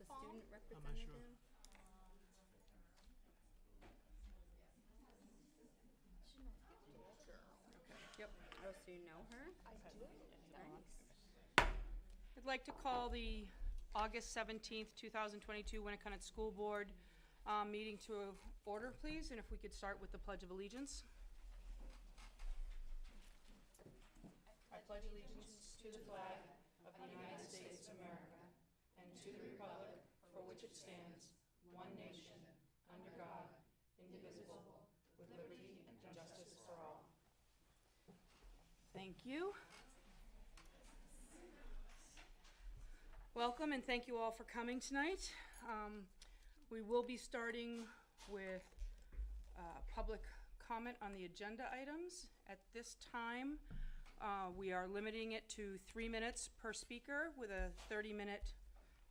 the student I'm not representative? sure. Yep. Oh, so you know her? I do. Nice. I'd like to call the August 17th, 2022 Winnacunnet School Board meeting to order, please, and if we could start with the Pledge of Allegiance. I pledge allegiance to the flag of the United States of America and to the republic for which it stands, one nation, under God, indivisible, with liberty and justice for all. Thank you. Welcome and thank you all for coming tonight. We will be starting with public comment on the agenda items. At this time, we are limiting it to 3 minutes per speaker with a 30-minute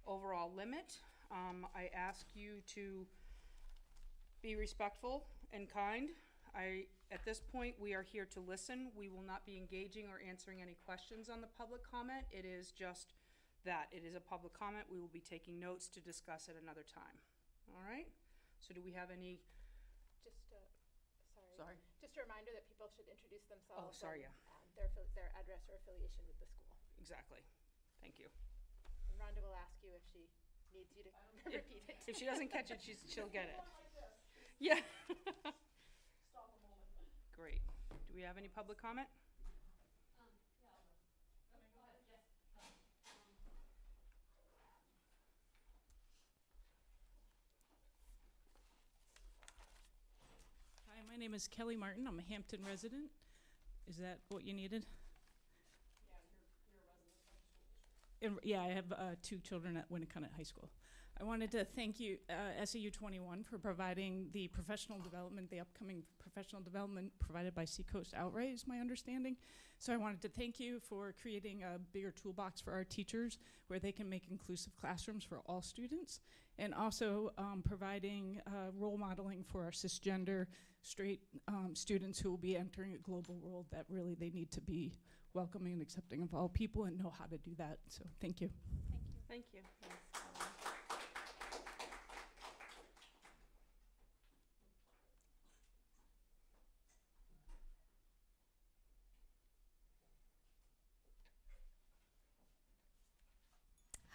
overall limit. I ask you to be respectful and kind. At this point, we are here to listen. We will not be engaging or answering any questions on the public comment. It is just that. It is a public comment. We will be taking notes to discuss at another time. All right? So do we have any? Sorry. Just a reminder that people should introduce themselves. Oh, sorry, and, their address or affiliation with the school. Exactly. Thank you. And Rhonda will ask you if she needs you to repeat it. If she doesn't catch it, she'll get it. Yeah. Stop a moment. Great. Do we have any public comment? Hi, my name is Kelly Martin. I'm a Hampton resident. Is that what you needed? Yeah, you're a resident of the school district. Yeah, I have 2 children at Winnacunnet High School. I wanted to thank you, SAU 21, for providing the professional development, the upcoming professional development provided by Seacoast Outright, is my understanding. So I wanted to thank you for creating a bigger toolbox for our teachers where they can make inclusive classrooms for all students, and also providing role modeling for our cisgender, straight students who will be entering a global world that really they need to be welcoming and accepting of all people and know how to do that. So thank you. Thank you.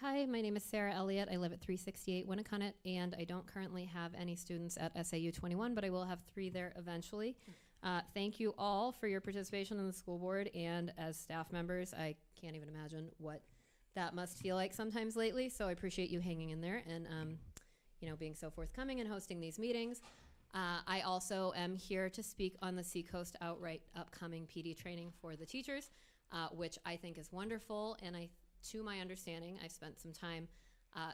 Hi, my name is Sarah Elliott. I live at 368 Winnacunnet, and I don't currently have any students at SAU 21, but I will have 3 there eventually. Thank you all for your participation in the school board, and as staff members, I can't even imagine what that must feel like sometimes lately, so I appreciate you hanging in there and being so forthcoming and hosting these meetings. I also am here to speak on the Seacoast Outright upcoming PD training for the teachers, which I think is wonderful, and to my understanding, I've spent some time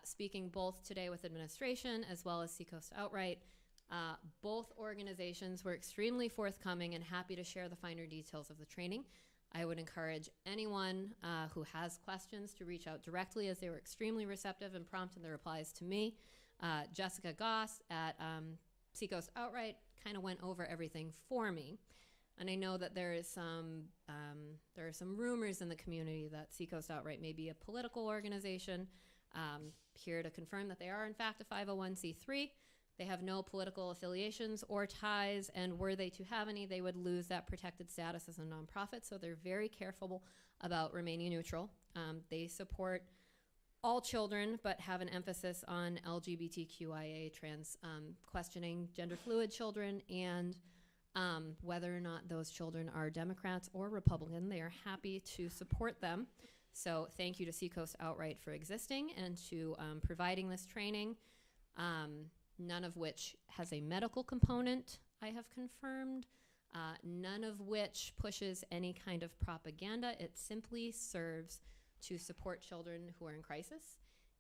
speaking both today with administration as well as Seacoast Outright. Both organizations were extremely forthcoming and happy to share the finer details of the training. I would encourage anyone who has questions to reach out directly, as they were extremely receptive and prompt in their replies to me. Jessica Goss at Seacoast Outright kind of went over everything for me. And I know that there are some rumors in the community that Seacoast Outright may be a political organization. Here to confirm that they are, in fact, a 501c3. They have no political affiliations or ties, and were they to have any, they would lose that protected status as a nonprofit, so they're very careful about remaining neutral. They support all children, but have an emphasis on LGBTQIA, trans, questioning gender fluid children, and whether or not those children are Democrats or Republican, they are happy to support them. So thank you to Seacoast Outright for existing and to providing this training, none of which has a medical component, I have confirmed, none of which pushes any kind of propaganda. It simply serves to support children who are in crisis.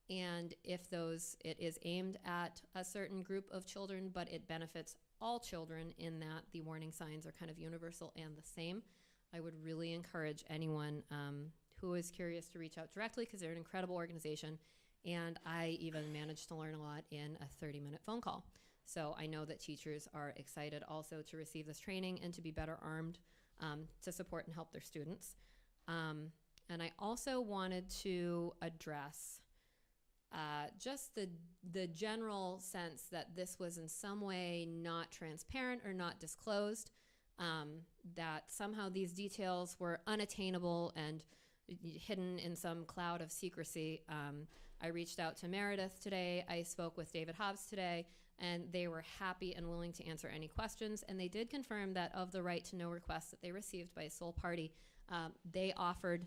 And if it is aimed at a certain group of children, but it benefits all children in that the warning signs are kind of universal and the same, I would really encourage anyone who is curious to reach out directly, because they're an incredible organization. And I even managed to learn a lot in a 30-minute phone call. So I know that teachers are excited also to receive this training and to be better armed to support and help their students. And I also wanted to address just the general sense that this was in some way not transparent or not disclosed, that somehow these details were unattainable and hidden in some cloud of secrecy. I reached out to Meredith today. I spoke with David Hobbs today, and they were happy and willing to answer any questions. And they did confirm that of the right to know requests that they received by a sole party, they offered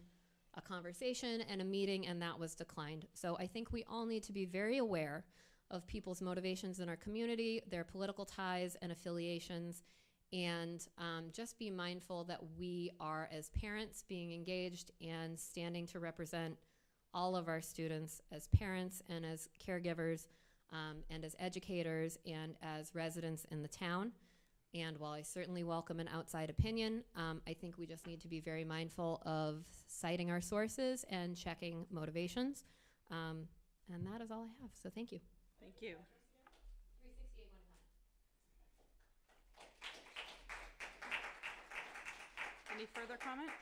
a conversation and a meeting, and that was declined. So I think we all need to be very aware of people's motivations in our community, their political ties and affiliations, and just be mindful that we are, as parents, being engaged and standing to represent all of our students as parents and as caregivers, and as educators and as residents in the town. And while I certainly welcome an outside opinion, I think we just need to be very mindful of citing our sources and checking motivations. And that is all I have. So thank you. Thank you. 368 Winnacunnet. Any further comment?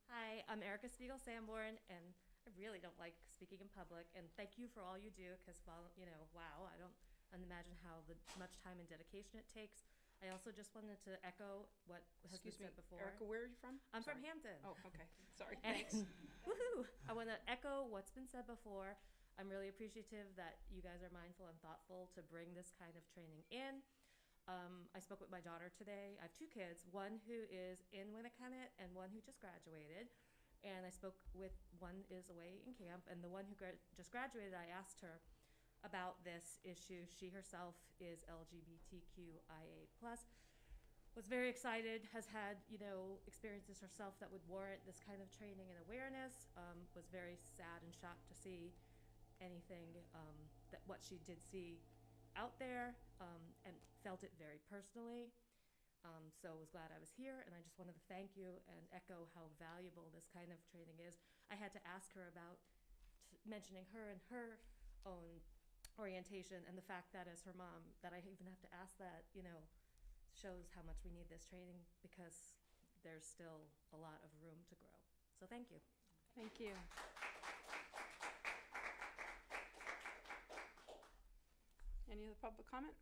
Hi, I'm Erica Spiegel-Sanborn, and I really don't like speaking in public, and thank you for all you do, because, well, you know, wow, I don't imagine how much time and dedication it takes. I also just wanted to echo what has been said before. Erica, where are you from? I'm Sorry. from Hampton. Oh, okay. Sorry. And- Thanks. Woohoo! I want to echo what's been said before. I'm really appreciative that you guys are mindful and thoughtful to bring this kind of training in. I spoke with my daughter today. I have two kids, one who is in Winnacunnet and one who just graduated. And I spoke with one is away in camp, and the one who just graduated, I asked her about this issue. She herself is LGBTQIA+, was very excited, has had, you know, experiences herself that would warrant this kind of training and awareness, was very sad and shocked to see anything, that what she did see out there, and felt it very personally. So was glad I was here, and I just wanted to thank you and echo how valuable this kind of training is. I had to ask her about mentioning her and her own orientation, and the fact that as her mom, that I even have to ask that, you know, shows how much we need this training, because there's still a lot of room to grow. So thank you. Thank you. Any other public comment?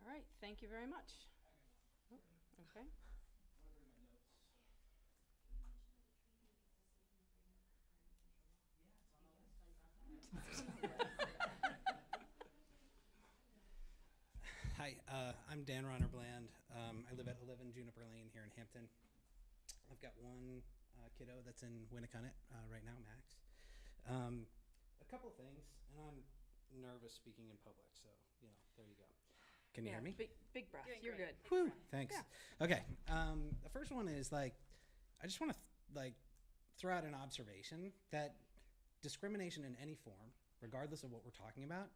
All right, thank you very much. Oh, okay. Hi, I'm Dan Ronner Bland. I live at 11 Juniper Lane here in Hampton. I've got one kiddo that's in Winnacunnet right now, Max. A couple things, and I'm nervous speaking in public, so, you know, there you go. Can you hear me? Big breath. You're good. Whew, thanks. Yeah. Okay, the first one is, like, I just want to, throw out an observation that discrimination in any form, regardless of what we're talking about,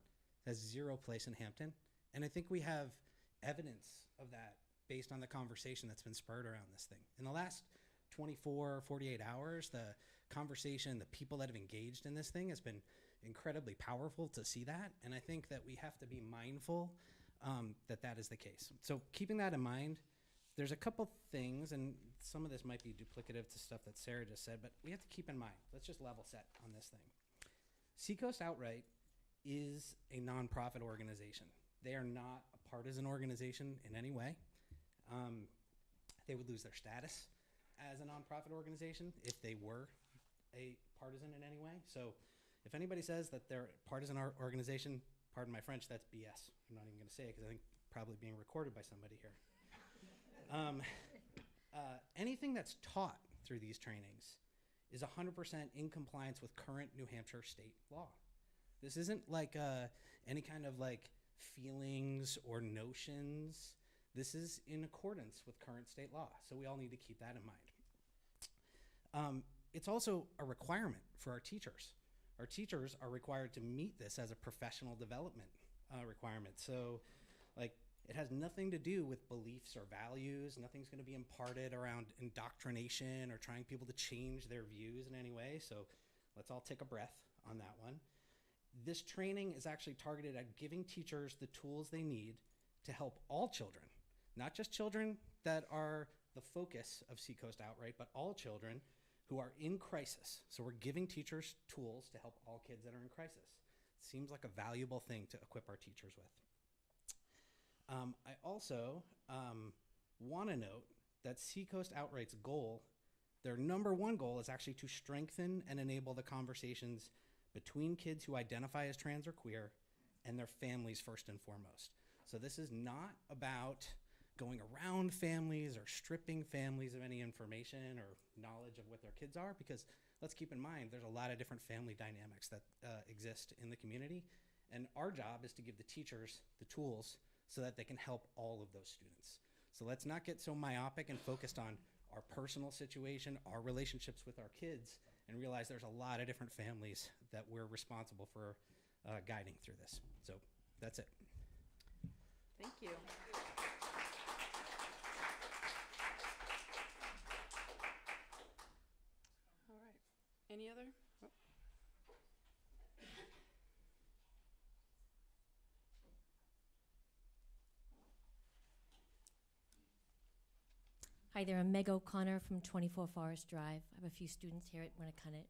has zero place in Hampton. And I think we have evidence of that based on the conversation that's been spurred around this thing. In the last 24, 48 hours, the conversation, the people that have engaged in this thing has been incredibly powerful to see that. And I think that we have to be mindful that that is the case. So keeping that in mind, there's a couple things, and some of this might be duplicative to stuff that Sarah just said, but we have to keep in mind. Let's just level set on this thing. Seacoast Outright is a nonprofit organization. They are not a partisan organization in any way. They would lose their status as a nonprofit organization if they were a partisan in any way. So if anybody says that they're a partisan organization, pardon my French, that's BS. I'm not even going to say it because I think probably being recorded by somebody here. Anything that's taught through these trainings is 100% in compliance with current New Hampshire state law. This isn't like any kind of like feelings or notions. This is in accordance with current state law, so we all need to keep that in mind. It's also a requirement for our teachers. Our teachers are required to meet this as a professional development requirement. So, like, it has nothing to do with beliefs or values. Nothing's going to be imparted around indoctrination or trying people to change their views in any way. So let's all take a breath on that one. This training is actually targeted at giving teachers the tools they need to help all children, not just children that are the focus of Seacoast Outright, but all children who are in crisis. So we're giving teachers tools to help all kids that are in crisis. Seems like a valuable thing to equip our teachers with. I also want to note that Seacoast Outright's goal, their number one goal, is actually to strengthen and enable the conversations between kids who identify as trans or queer and their families first and foremost. So this is not about going around families or stripping families of any information or knowledge of what their kids are, because let's keep in mind there's a lot of different family dynamics that exist in the community, and our job is to give the teachers the tools so that they can help all of those students. So let's not get so myopic and focused on our personal situation, our relationships with our kids, and realize there's a lot of different families that we're responsible for guiding through this. So that's it. Thank you. All right. Any other? Oh. Hi there, I'm Meg O'Connor from 24 Forest Drive. I have a few students here at Winnacunnet.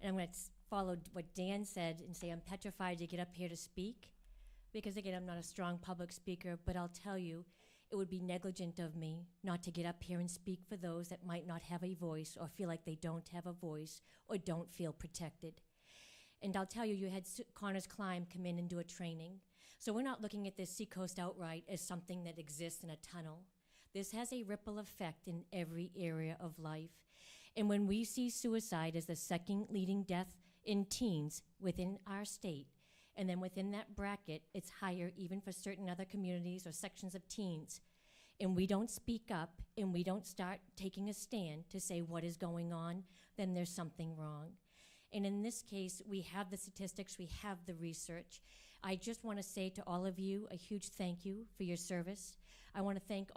And I'm going to follow what Dan said and say I'm petrified to get up here to speak because, again, I'm not a strong public speaker, but I'll tell you, it would be negligent of me not to get up here and speak for those that might not have a voice or feel like they don't have a voice or don't feel protected. And I'll tell you, you had Connors Climb come in and do a training. So we're not looking at this Seacoast Outright as something that exists in a tunnel. This has a ripple effect in every area of life. And when we see suicide as the second leading death in teens within our state, and then within that bracket, it's higher even for certain other communities or sections of teens, and we don't speak up and we don't start taking a stand to say what is going on, then there's something wrong. And in this case, we have the statistics, we have the research. I just want to say to all of you a huge thank you for your service. I want to thank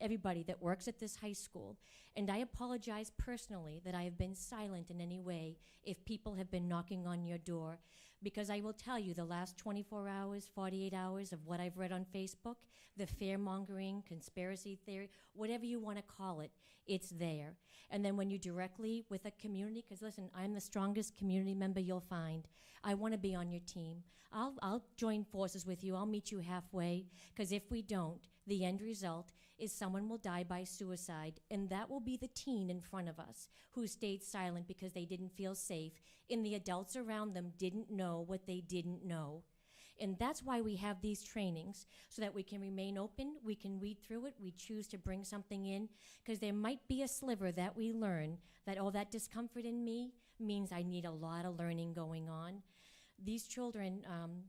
everybody that works at this high school, and I apologize personally that I have been silent in any way if people have been knocking on your door, because I will tell you the last 24 hours, 48 hours of what I've read on Facebook, the fear-mongering, conspiracy theory, whatever you want to call it, it's there. And then when you directly with a community, because listen, I'm the strongest community member you'll find. I want to be on your team. I'll join forces with you. I'll meet you halfway, because if we don't, the end result is someone will die by suicide, and that will be the teen in front of us who stayed silent because they didn't feel safe, and the adults around them didn't know what they didn't know. And that's why we have these trainings, so that we can remain open, we can weed through it, we choose to bring something in, because there might be a sliver that we learn that, oh, that discomfort in me means I need a lot of learning going on. These children,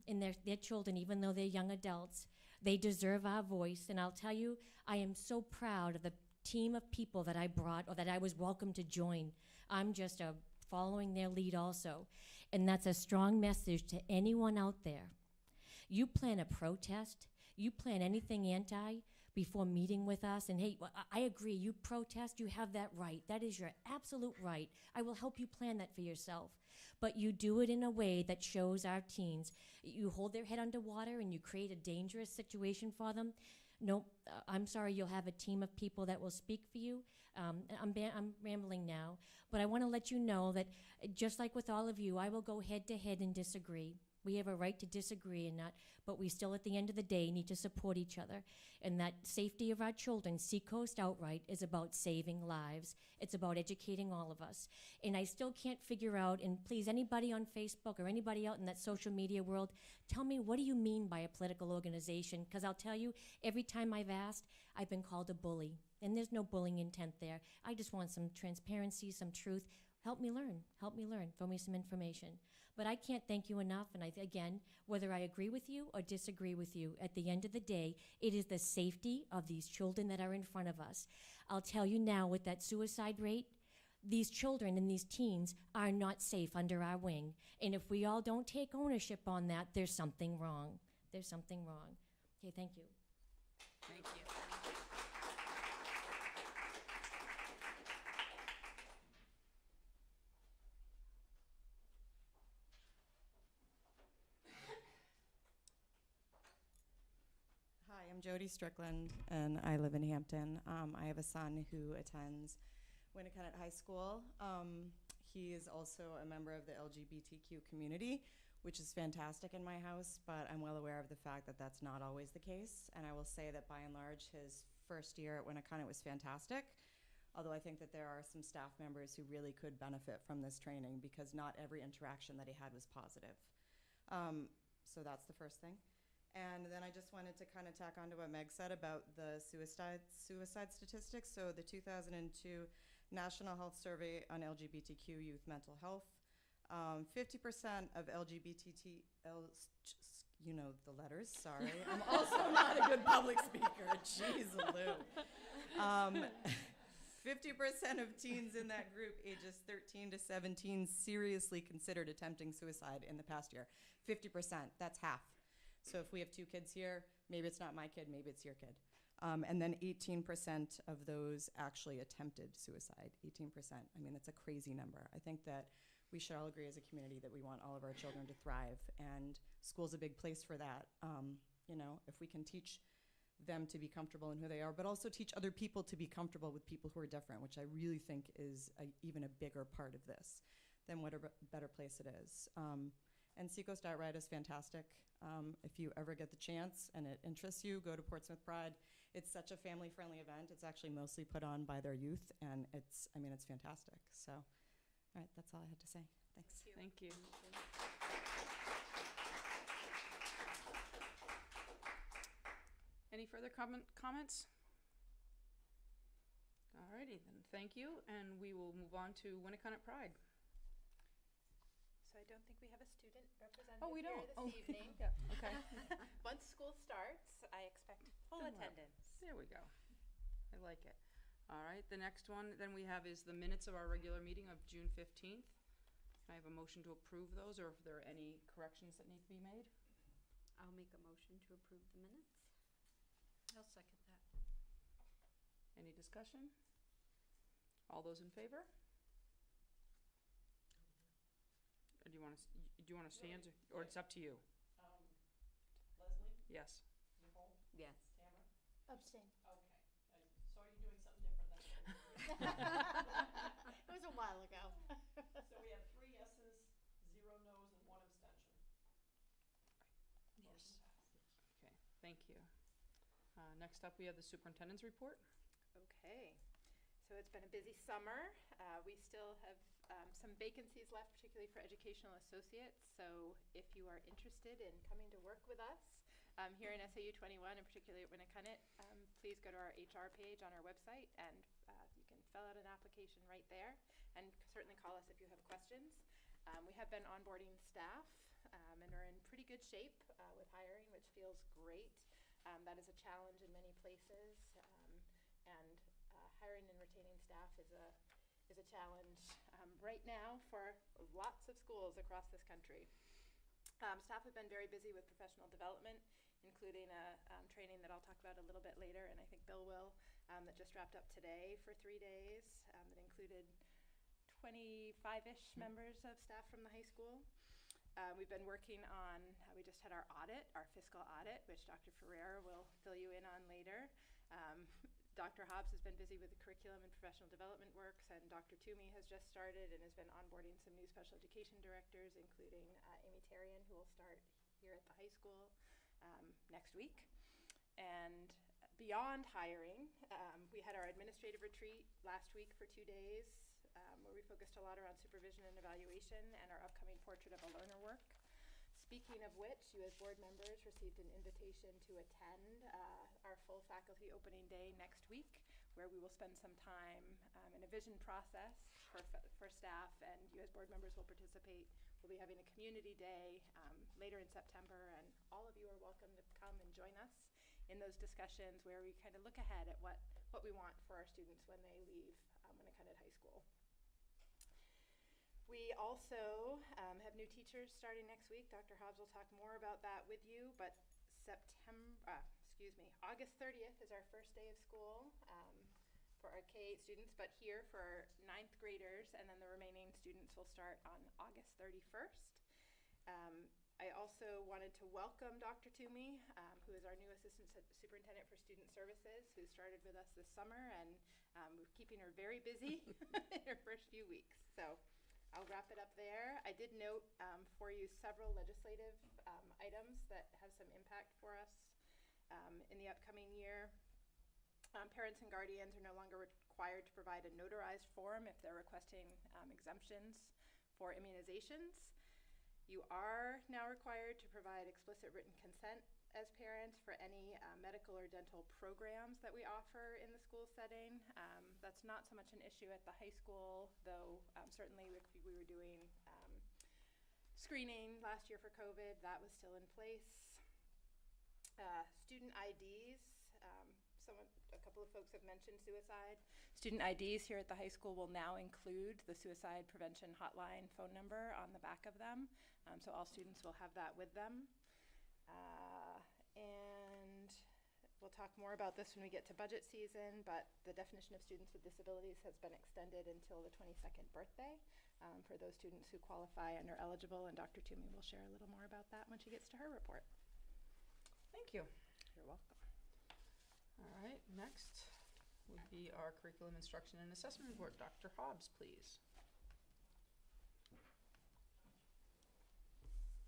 and they're children, even though they're young adults, they deserve our voice. And I'll tell you, I am so proud of the team of people that I brought or that I was welcome to join. I'm just following their lead also. And that's a strong message to anyone out there. You plan a protest, you plan anything anti before meeting with us, and hey, I agree, you protest, you have that right. That is your absolute right. I will help you plan that for yourself. But you do it in a way that shows our teens. You hold their head underwater and you create a dangerous situation for them. No, I'm sorry, you'll have a team of people that will speak for you. I'm rambling now, but I want to let you know that just like with all of you, I will go head to head and disagree. We have a right to disagree and not, but we still at the end of the day need to support each other. And that safety of our children, Seacoast Outright, is about saving lives. It's about educating all of us. And I still can't figure out, and please, anybody on Facebook or anybody out in that social media world, tell me, what do you mean by a political organization? Because I'll tell you, every time I've asked, I've been called a bully. And there's no bullying intent there. I just want some transparency, some truth. Help me learn, throw me some information. But I can't thank you enough, and again, whether I agree with you or disagree with you, at the end of the day, it is the safety of these children that are in front of us. I'll tell you now, with that suicide rate, these children and these teens are not safe under our wing. And if we all don't take ownership on that, there's something wrong. There's something wrong. Okay, thank you. Thank you. Hi, Jody Strickland, and I live in Hampton. I have a son who attends Winnacunnet High School. He is also a member of the LGBTQ community, which is fantastic in my house, but I'm well aware of the fact that that's not always the case. And I will say that by and large, his first year at Winnacunnet was fantastic, although I think that there are some staff members who really could benefit from this training because not every interaction that he had was positive. So that's the first thing. And then I just wanted to kind of tack on to what Meg said about the suicide statistics. So the 2002 National Health Survey on LGBTQ youth mental health, 50% of you know the letters, sorry. I'm also not a good public speaker, jeez Lou. 50% of teens in that group, ages 13 to 17, seriously considered attempting suicide in the past year. 50%, that's half. So if we have 2 kids here, maybe it's not my kid, maybe it's your kid. And then 18% of those actually attempted suicide, 18%. I mean, that's a crazy number. I think that we should all agree as a community that we want all of our children to thrive, and school's a big place for that. You know, if we can teach them to be comfortable in who they are, but also teach other people to be comfortable with people who are different, which I really think is even a bigger part of this, then what a better place it is. And Seacoast Outright is fantastic. If you ever get the chance and it interests you, go to Portsmouth Pride. It's such a family-friendly event. It's actually mostly put on by their youth, and it's fantastic. So, all right, that's all I had to say. Thanks. Thank you. Any further comments? Alrighty then, thank you, and we will move on to Winnacunnet Pride. So I don't think we have a student representative Oh, we here don't. this evening. Yeah, okay. Once school starts, I expect full Then we'll- attendance. There we go. I like it. All right, the next one then we have is the minutes of our regular meeting of June 15th. Can I have a motion to approve those, or if there are any corrections that need to be made? I'll make a motion to approve the minutes. I'll second that. Any discussion? All those in favor? Or do you want to stand, or it's up to you? Leslie? Yes. Nicole? Yes. Tamara? Abstain. Okay. So are you doing something different than It was a while ago. So we have 3 yeses, 0 noes, and 1 abstention. Yes. Okay, thank you. Next up, we have the superintendent's report. Okay, so it's been a busy summer. We still have some vacancies left, particularly for educational associates. So if you are interested in coming to work with us here in SAU 21, and particularly at Winnacunnet, please go to our HR page on our website, and you can fill out an application right there, and certainly call us if you have questions. We have been onboarding staff and are in pretty good shape with hiring, which feels great. That is a challenge in many places, and hiring and retaining staff is a challenge right now for lots of schools across this country. Staff have been very busy with professional development, including a training that I'll talk about a little bit later, and I think Bill will, that just wrapped up today for 3 days, that included 25-ish members of staff from the high school. We've been working on, we just had our audit, our fiscal audit, which Dr. Ferrer will fill you in on later. Dr. Hobbs has been busy with the curriculum and professional development works, and Dr. Toomey has just started and has been onboarding some new special education directors, including Amy Tarian, who will start here at the high school next week. And beyond hiring, we had our administrative retreat last week for 2 days, where we focused a lot around supervision and evaluation and our upcoming Portrait of a Learner work. Speaking of which, you as board members received an invitation to attend our full faculty opening day next week, where we will spend some time in a vision process for staff, and you as board members will participate. We'll be having a community day later in September, and all of you are welcome to come and join us in those discussions where we kind of look ahead at what we want for our students when they leave Winnacunnet High School. We also have new teachers starting next week. Dr. Hobbs will talk more about that with you, but August 30th is our first day of school for our K-8 students, but here for our 9th graders, and then the remaining students will start on August 31st. I also wanted to welcome Dr. Toomey, who is our new Assistant Superintendent for Student Services, who started with us this summer, and we're keeping her very busy in her first few weeks. So I'll wrap it up there. I did note for you several legislative items that have some impact for us in the upcoming year. Parents and guardians are no longer required to provide a notarized form if they're requesting exemptions for immunizations. You are now required to provide explicit written consent as parents for any medical or dental programs that we offer in the school setting. That's not so much an issue at the high school, though certainly if we were doing screening last year for COVID, that was still in place. Student IDs, a couple of folks have mentioned suicide. Student IDs here at the high school will now include the suicide prevention hotline phone number on the back of them. So all students will have that with them. And we'll talk more about this when we get to budget season, but the definition of students with disabilities has been extended until the 22nd birthday for those students who qualify and are eligible, and Dr. Toomey will share a little more about that when she gets to her report. Thank you. You're welcome. All right, next would be our Curriculum Instruction and Assessment Report. Dr. Hobbs, please.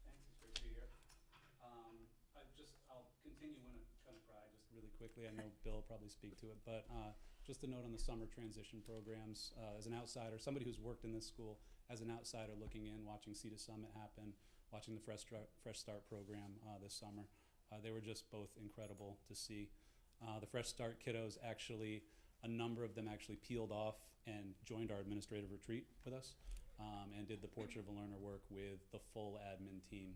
Thanks, it's great to be here. I'll continue Winnacunnet Pride just really quickly. I know Bill will probably speak to it, but just a note on the summer transition programs. As an outsider, somebody who's worked in this school, as an outsider looking in, watching CETA Summit happen, watching the Fresh Start program this summer, they were just both incredible to see. The Fresh Start kiddos actually, a number of them actually peeled off and joined our administrative retreat with us and did the Portrait of a Learner work with the full admin team.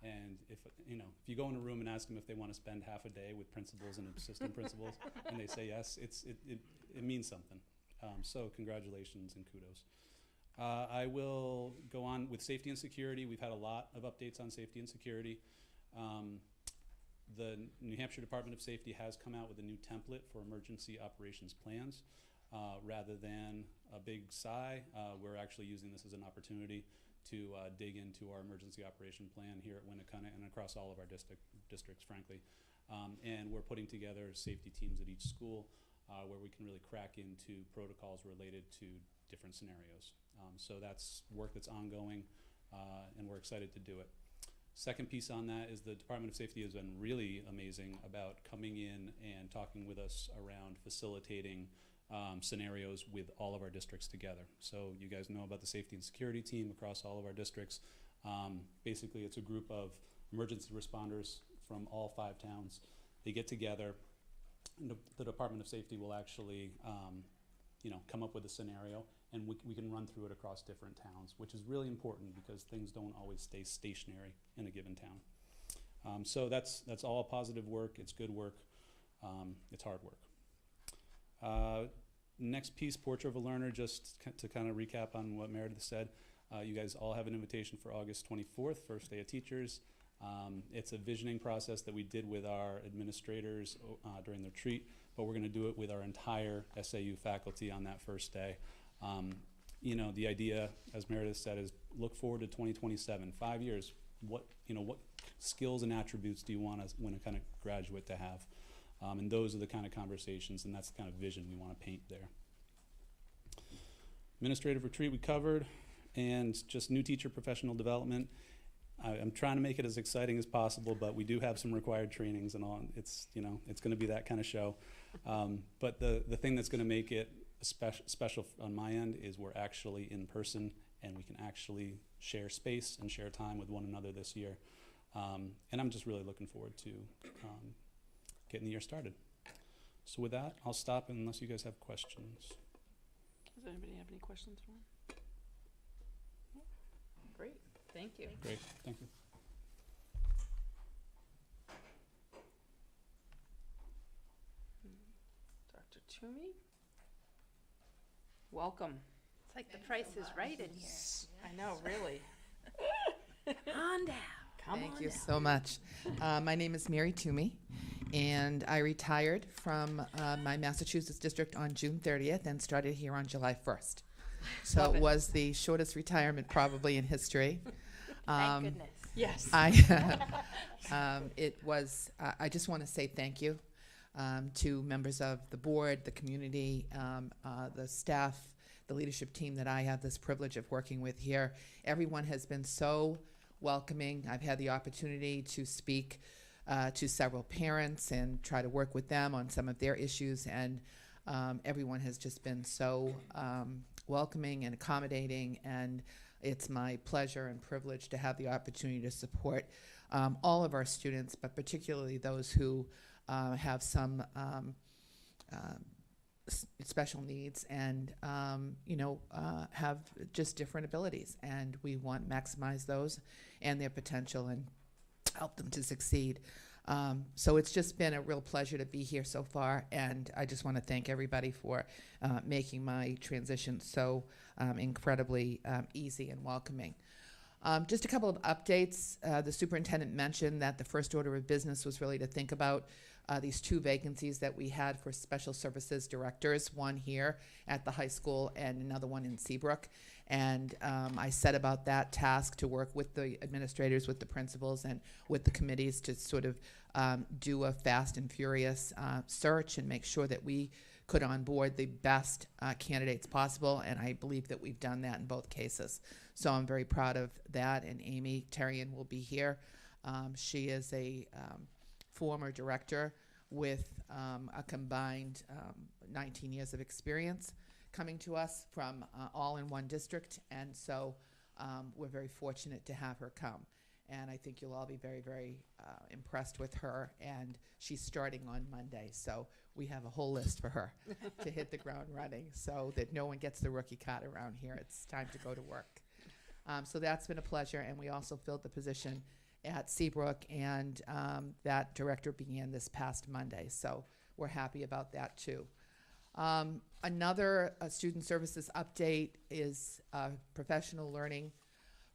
And if you go in a room and ask them if they want to spend half a day with principals and assistant principals and they say yes, it means something. So congratulations and kudos. I will go on with safety and security. We've had a lot of updates on safety and security. The New Hampshire Department of Safety has come out with a new template for emergency operations plans. Rather than a big sigh, we're actually using this as an opportunity to dig into our emergency operation plan here at Winnacunnet and across all of our districts, frankly. And we're putting together safety teams at each school where we can really crack into protocols related to different scenarios. So that's work that's ongoing, and we're excited to do it. Second piece on that is the Department of Safety has been really amazing about coming in and talking with us around facilitating scenarios with all of our districts together. So you guys know about the safety and security team across all of our districts. Basically, it's a group of emergency responders from all 5 towns. They get together, and the Department of Safety will actually come up with a scenario, and we can run through it across different towns, which is really important because things don't always stay stationary in a given town. So that's all positive work. It's good work. It's hard work. Next piece, Portrait of a Learner, just to kind of recap on what Meredith said. You guys all have an invitation for August 24th, first day of teachers. It's a visioning process that we did with our administrators during the retreat, but we're going to do it with our entire SAU faculty on that first day. The idea, as Meredith said, is look forward to 2027, 5 years. What skills and attributes do you want us when a kind of graduate to have? And those are the kind of conversations, and that's the kind of vision we want to paint there. Administrative retreat we covered, and just new teacher professional development. I'm trying to make it as exciting as possible, but we do have some required trainings and all. It's going to be that kind of show. But the thing that's going to make it special on my end is we're actually in person, and we can actually share space and share time with one another this year. And I'm just really looking forward to getting the year started. So with that, I'll stop unless you guys have questions. Does anybody have any questions for him? No? Great, thank you. Great, thank you. Dr. Toomey, welcome. It's like the Price is Right in here. I know, really. On down. Thank you so much. My name is Mary Toomey, and I retired from my Massachusetts district on June 30th and started here on July 1st. So it was the shortest retirement probably in history. Thank goodness. Yes. It was, I just want to say thank you to members of the board, the community, the staff, the leadership team that I have this privilege of working with here. Everyone has been so welcoming. I've had the opportunity to speak to several parents and try to work with them on some of their issues, and everyone has just been so welcoming and accommodating, and it's my pleasure and privilege to have the opportunity to support all of our students, but particularly those who have some special needs and have just different abilities, and we want to maximize those and their potential and help them to succeed. So it's just been a real pleasure to be here so far, and I just want to thank everybody for making my transition so incredibly easy and welcoming. Just a couple of updates. The superintendent mentioned that the first order of business was really to think about these 2 vacancies that we had for special services directors, one here at the high school and another one in Seabrook. And I set about that task to work with the administrators, with the principals, and with the committees to sort of do a fast and furious search and make sure that we could onboard the best candidates possible, and I believe that we've done that in both cases. So I'm very proud of that, and Amy Terrian will be here. She is a former director with a combined 19 years of experience coming to us from all in one district, and so we're very fortunate to have her come. And I think you'll all be very, very impressed with her, and she's starting on Monday, so we have a whole list for her to hit the ground running so that no one gets the rookie card around here. It's time to go to work. So that's been a pleasure, and we also filled the position at Seabrook, and that director began this past Monday, so we're happy about that too. Another student services update is a professional learning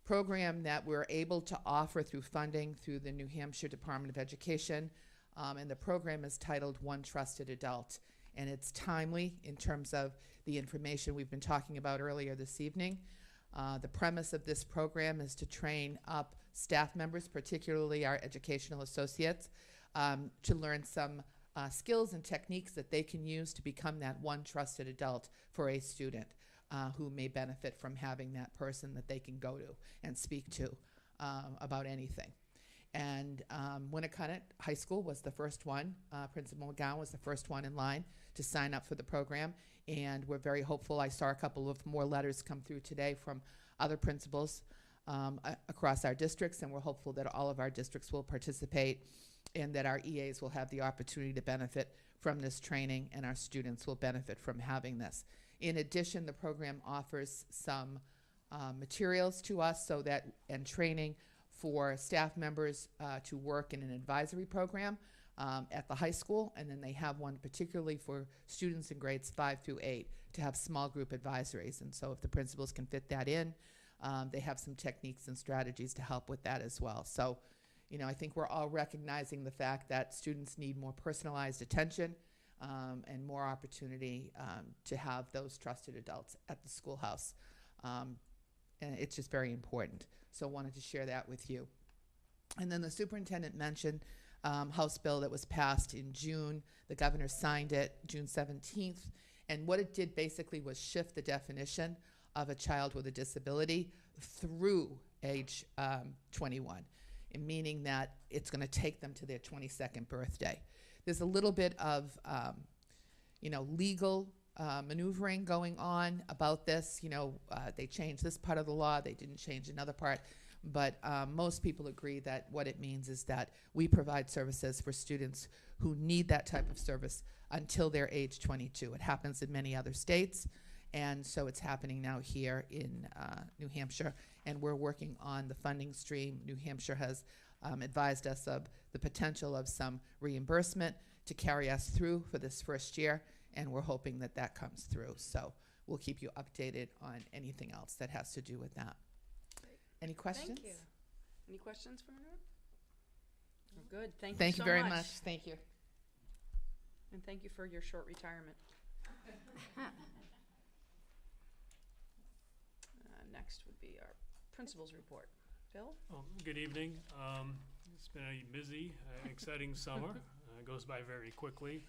program that we're able to offer through funding through the New Hampshire Department of Education, and the program is titled One Trusted Adult, and it's timely in terms of the information we've been talking about earlier this evening. The premise of this program is to train up staff members, particularly our educational associates, to learn some skills and techniques that they can use to become that one trusted adult for a student who may benefit from having that person that they can go to and speak to about anything. And Winnacunnet High School was the first one. Principal McGowan was the first one in line to sign up for the program, and we're very hopeful. I saw a couple of more letters come through today from other principals across our districts, and we're hopeful that all of our districts will participate and that our EAs will have the opportunity to benefit from this training, and our students will benefit from having this. In addition, the program offers some materials to us and training for staff members to work in an advisory program at the high school, and then they have one particularly for students in grades 5 through 8 to have small group advisories. And so if the principals can fit that in, they have some techniques and strategies to help with that as well. So, I think we're all recognizing the fact that students need more personalized attention and more opportunity to have those trusted adults at the schoolhouse. And it's just very important. So I wanted to share that with you. And then the superintendent mentioned House bill that was passed in June. The governor signed it June 17th. And what it did basically was shift the definition of a child with a disability through age 21, meaning that it's going to take them to their 22nd birthday. There's a little bit of legal maneuvering going on about this. They changed this part of the law, they didn't change another part, but most people agree that what it means is that we provide services for students who need that type of service until they're age 22. It happens in many other states, and so it's happening now here in New Hampshire, and we're working on the funding stream. New Hampshire has advised us of the potential of some reimbursement to carry us through for this first year, and we're hoping that that comes through. So we'll keep you updated on anything else that has to do with that. Any questions? Thank you. Any questions from anyone? Well, good. Thank you Thank you so very much. much. Thank you. And thank you for your short retirement. Next would be our principal's report. Phil? Good evening. It's been a busy, exciting summer. It goes by very quickly,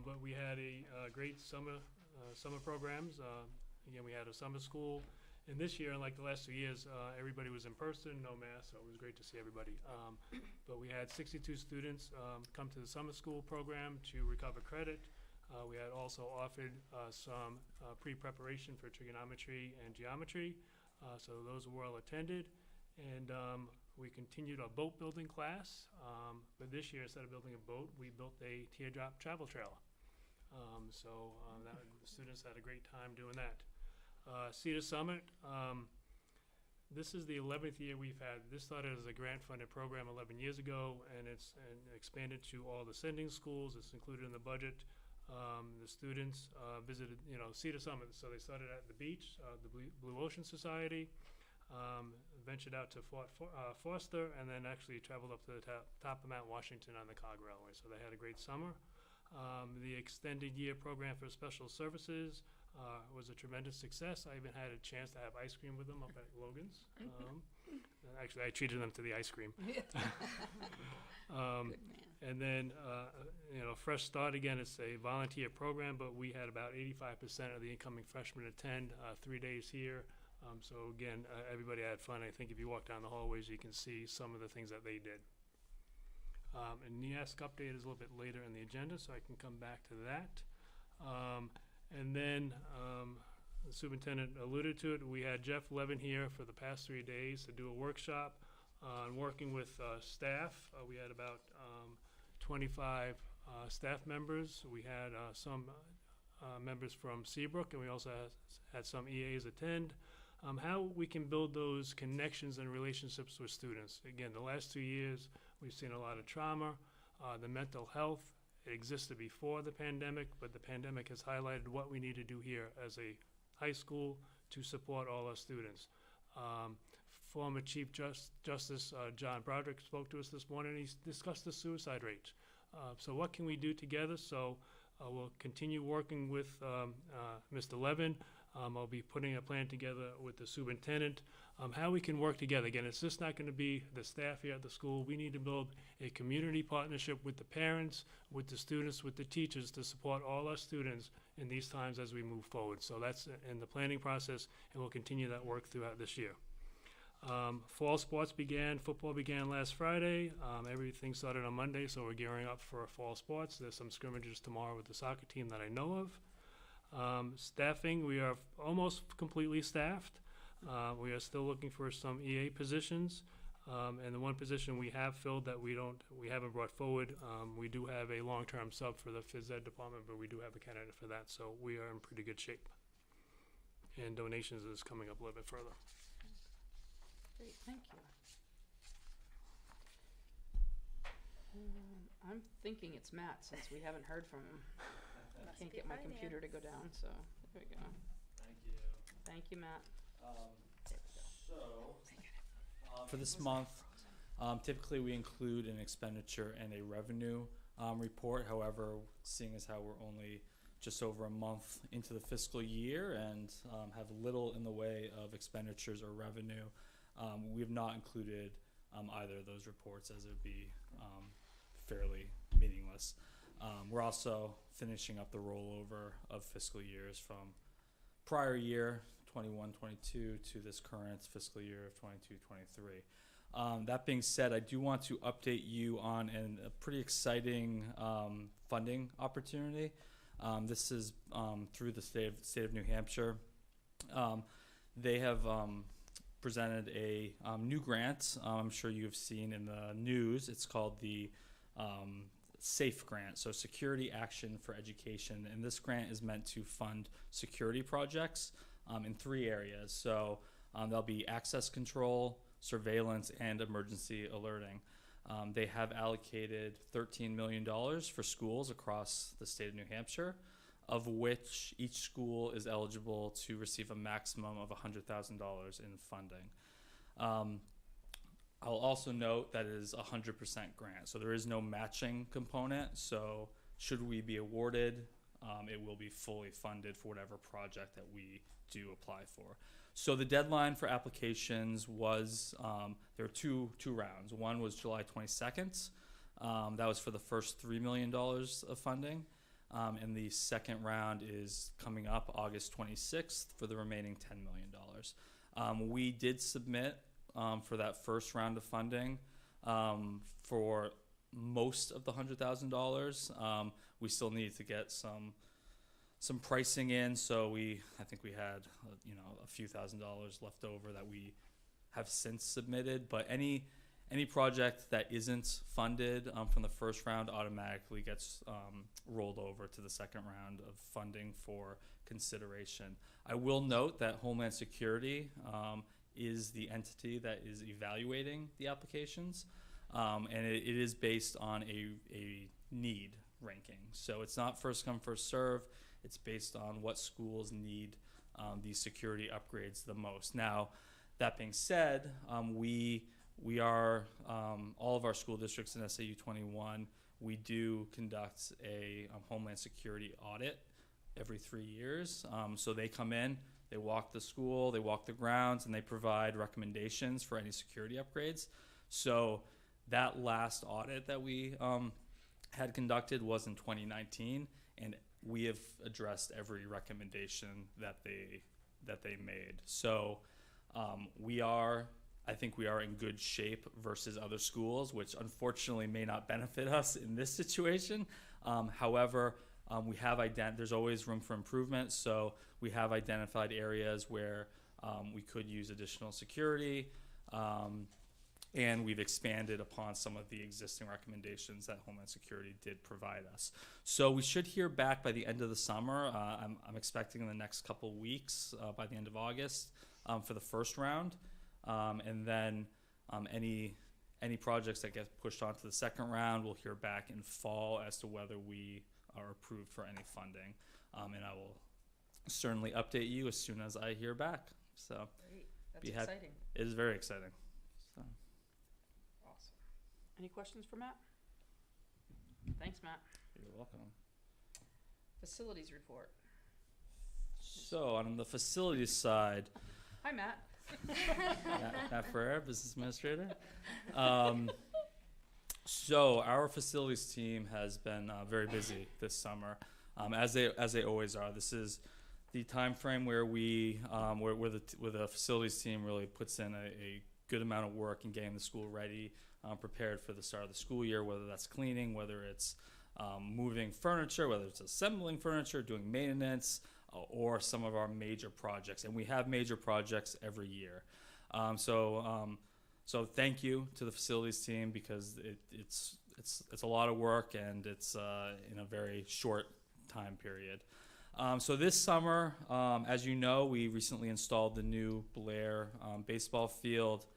but we had a great summer programs. Again, we had a summer school, and this year, like the last 2 years, everybody was in person, no mask, so it was great to see everybody. But we had 62 students come to the summer school program to recover credit. We had also offered some pre-preparation for trigonometry and geometry, so those were well attended. And we continued our boat building class, but this year, instead of building a boat, we built a teardrop travel trailer. The students had a great time doing that. Cedar Summit, this is the 11th year we've had. This started as a grant-funded program 11 years ago, and it's expanded to all the sending schools. It's included in the budget. The students visited, Cedar Summit. So they started at the beach, the Blue Ocean Society, ventured out to Fort Foster, and then actually traveled up to the top of Mount Washington on the Cog Railway. So they had a great summer. The extended year program for special services was a tremendous success. I even had a chance to have ice cream with them up at Logan's. Actually, I treated them to the ice cream. And then, Fresh Start, again, it's a volunteer program, but we had about 85% of the incoming freshmen attend 3 days here. So again, everybody had fun. I think if you walk down the hallways, you can see some of the things that they did. And NEASC update is a little bit later in the agenda, so I can come back to that. And then the superintendent alluded to it. We had Jeff Levin here for the past 3 days to do a workshop on working with staff. We had about 25 staff members. We had some members from Seabrook, and we also had some EAs attend. How we can build those connections and relationships with students. Again, the last 2 years, we've seen a lot of trauma. The mental health, it existed before the pandemic, but the pandemic has highlighted what we need to do here as a high school to support all our students. Former Chief Justice John Broderick spoke to us this morning. He discussed the suicide rate. So what can we do together? So we'll continue working with Mr. Levin. I'll be putting a plan together with the superintendent, how we can work together. Again, it's just not going to be the staff here at the school. We need to build a community partnership with the parents, with the students, with the teachers to support all our students in these times as we move forward. So that's in the planning process, and we'll continue that work throughout this year. Fall sports began, football began last Friday. Everything started on Monday, so we're gearing up for fall sports. There's some scrimmages tomorrow with the soccer team that I know of. Staffing, we are almost completely staffed. We are still looking for some EA positions. And the one position we have filled that we haven't brought forward, we do have a long-term sub for the phys ed department, but we do have a candidate for that, so we are in pretty good shape. And donations is coming up a little bit further. Great, thank you. I'm thinking it's Matt, since we haven't heard from him. I can't get my computer to go down, so there we go. Thank you. Thank you, Matt. For this month, typically we include an expenditure and a revenue report. However, seeing as how we're only just over a month into the fiscal year and have little in the way of expenditures or revenue, we have not included either of those reports, as it would be fairly meaningless. We're also finishing up the rollover of fiscal years from prior year 21-22 to this current fiscal year of 22-23. That being said, I do want to update you on a pretty exciting funding opportunity. This is through the state of New Hampshire. They have presented a new grant. I'm sure you've seen in the news. It's called the SAFE grant, so Security Action for Education, and this grant is meant to fund security projects in 3 areas. So there'll be access control, surveillance, and emergency alerting. They have allocated $13 million for schools across the state of New Hampshire, of which each school is eligible to receive a maximum of $100,000 in funding. I'll also note that it is 100% grant, so there is no matching component. So should we be awarded, it will be fully funded for whatever project that we do apply for. So the deadline for applications was, there were two rounds. One was July 22nd. That was for the first $3 million of funding. And the second round is coming up August 26th for the remaining $10 million. We did submit for that first round of funding for most of the $100,000. We still need to get some pricing in, so I think we had a few $1,000s left over that we have since submitted. But any project that isn't funded from the first round automatically gets rolled over to the second round of funding for consideration. I will note that Homeland Security is the entity that is evaluating the applications, and it is based on a need ranking. So it's not first come, first serve. It's based on what schools need these security upgrades the most. Now, that being said, we are, all of our school districts in SAU 21, we do conduct a Homeland Security audit every 3 years. So they come in, they walk the school, they walk the grounds, and they provide recommendations for any security upgrades. So that last audit that we had conducted was in 2019, and we have addressed every recommendation that they made. So I think we are in good shape versus other schools, which unfortunately may not benefit us in this situation. However, we have there's always room for improvement. So we have identified areas where we could use additional security, and we've expanded upon some of the existing recommendations that Homeland Security did provide us. So we should hear back by the end of the summer. I'm expecting in the next couple weeks, by the end of August, for the first round. And then any projects that get pushed on to the second round, we'll hear back in fall as to whether we are approved for any funding. And I will certainly update you as soon as I hear back. So Great. That's exciting. It is very exciting. So. Awesome. Any questions for Matt? Thanks, Matt. You're welcome. Facilities report. So on the facilities side, Hi, Matt. Matt Ferrer, business administrator. So our facilities team has been very busy this summer, as they always are. This is the time frame where where the facilities team really puts in a good amount of work in getting the school ready, prepared for the start of the school year. Whether that's cleaning, whether it's moving furniture, whether it's assembling furniture, doing maintenance, or some of our major projects. And we have major projects every year. So thank you to the facilities team, because it's a lot of work, and it's in a very short time period. So this summer, as you know, we recently installed the new Blair baseball field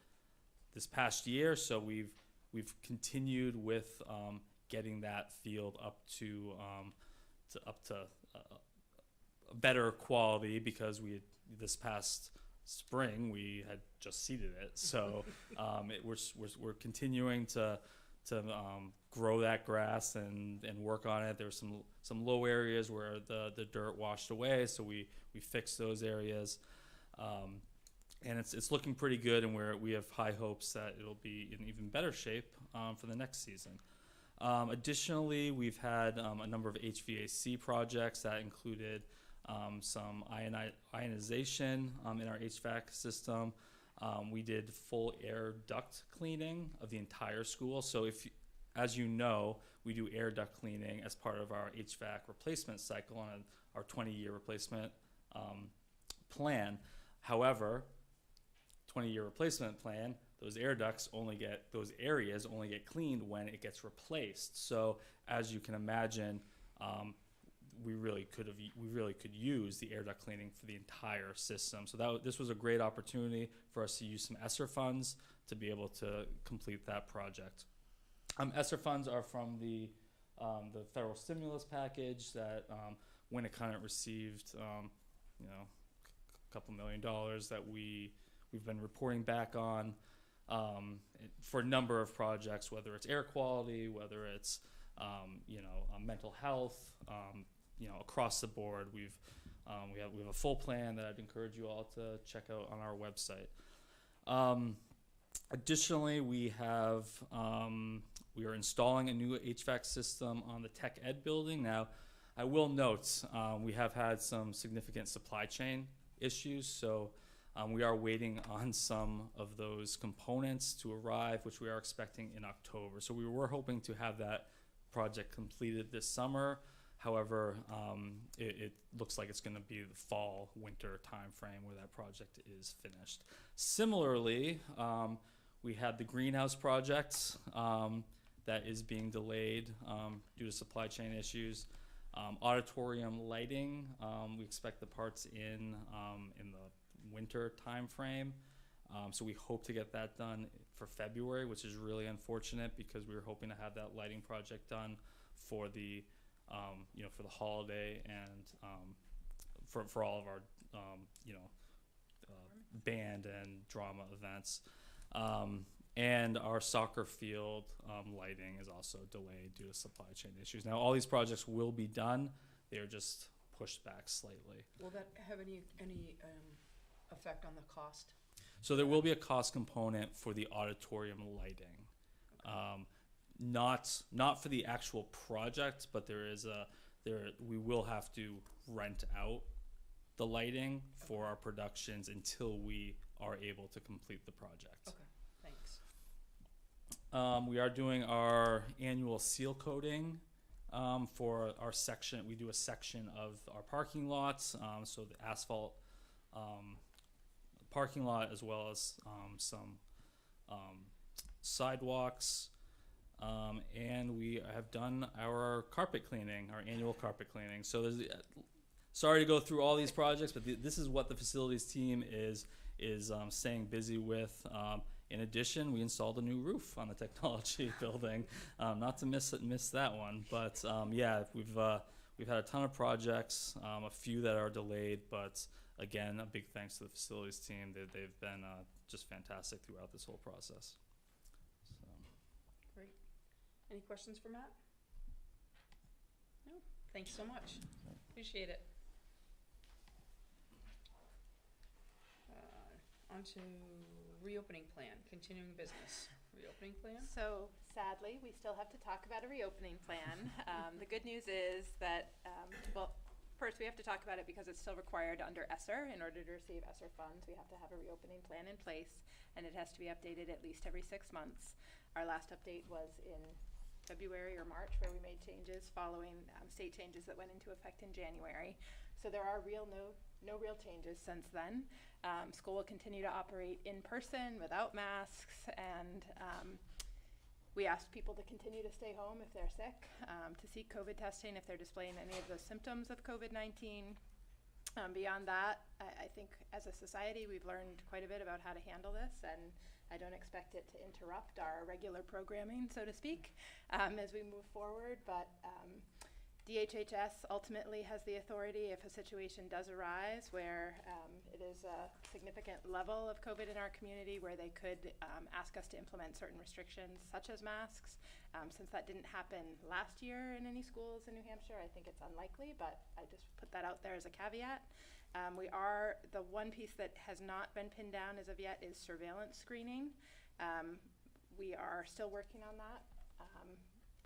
this past year. So we've continued with getting that field up to better quality, because this past spring we had just seeded it. So we're continuing to grow that grass and work on it. There were some low areas where the dirt washed away, so we fixed those areas, and it's looking pretty good, and we have high hopes that it'll be in even better shape for the next season. Additionally, we've had a number of HVAC projects that included some ionization in our HVAC system. We did full air duct cleaning of the entire school. So as you know, we do air duct cleaning as part of our HVAC replacement cycle on our 20-year replacement plan. However, 20-year replacement plan, those areas only get cleaned when it gets replaced. So as you can imagine, we really could use the air duct cleaning for the entire system. So this was a great opportunity for us to use some ESSER funds to be able to complete that project. ESSER funds are from the federal stimulus package that Winnacunnet received, a couple $1 million that we've been reporting back on for a number of projects, whether it's air quality, whether it's mental health. Across the board, we have a full plan that I'd encourage you all to check out on our website. Additionally, we are installing a new HVAC system on the Tech Ed building. Now, I will note we have had some significant supply chain issues, so we are waiting on some of those components to arrive, which we are expecting in October. So we were hoping to have that project completed this summer. However, it looks like it's going to be the fall, winter timeframe where that project is finished. Similarly, we had the greenhouse project that is being delayed due to supply chain issues. Auditorium lighting, we expect the parts in the winter timeframe. So we hope to get that done for February, which is really unfortunate because we were hoping to have that lighting project done for the for the holiday and for all of our band and drama events. And our soccer field lighting is also delayed due to supply chain issues. Now, all these projects will be done. They are just pushed back slightly. Will that have any effect on the cost? So there will be a cost component for the auditorium lighting. Not for the actual project, but we will have to rent out the lighting for our productions until we are able to complete the project. Okay, thanks. We are doing our annual seal coating for our section. We do a section of our parking lots, so the asphalt parking lot as well as some sidewalks. And we have done our carpet cleaning, our annual carpet cleaning. So there's, sorry to go through all these projects, but this is what the facilities team is staying busy with. In addition, we installed a new roof on the technology building. Not to miss that one, but yeah, we've had a ton of projects, a few that are delayed, but again, a big thanks to the facilities team. They've been just fantastic throughout this whole process. So. Great. Any questions for Matt? No. Thanks so much. Appreciate it. On to reopening plan, continuing business. Reopening plan? So sadly, we still have to talk about a reopening plan. The good news is that, well, first we have to talk about it because it's still required under ESSER. In order to receive ESSER funds, we have to have a reopening plan in place, and it has to be updated at least every 6 months. Our last update was in February or March, where we made changes following state changes that went into effect in January. So there are no real changes since then. School will continue to operate in person without masks, and we asked people to continue to stay home if they're sick, to seek COVID testing if they're displaying any of those symptoms of COVID-19. Beyond that, I think as a society we've learned quite a bit about how to handle this, and I don't expect it to interrupt our regular programming, so to speak, as we move forward, but DHHS ultimately has the authority if a situation does arise where it is a significant level of COVID in our community where they could ask us to implement certain restrictions such as masks. Since that didn't happen last year in any schools in New Hampshire, I think it's unlikely, but I just put that out there as a caveat. The one piece that has not been pinned down as of yet is surveillance screening. We are still working on that.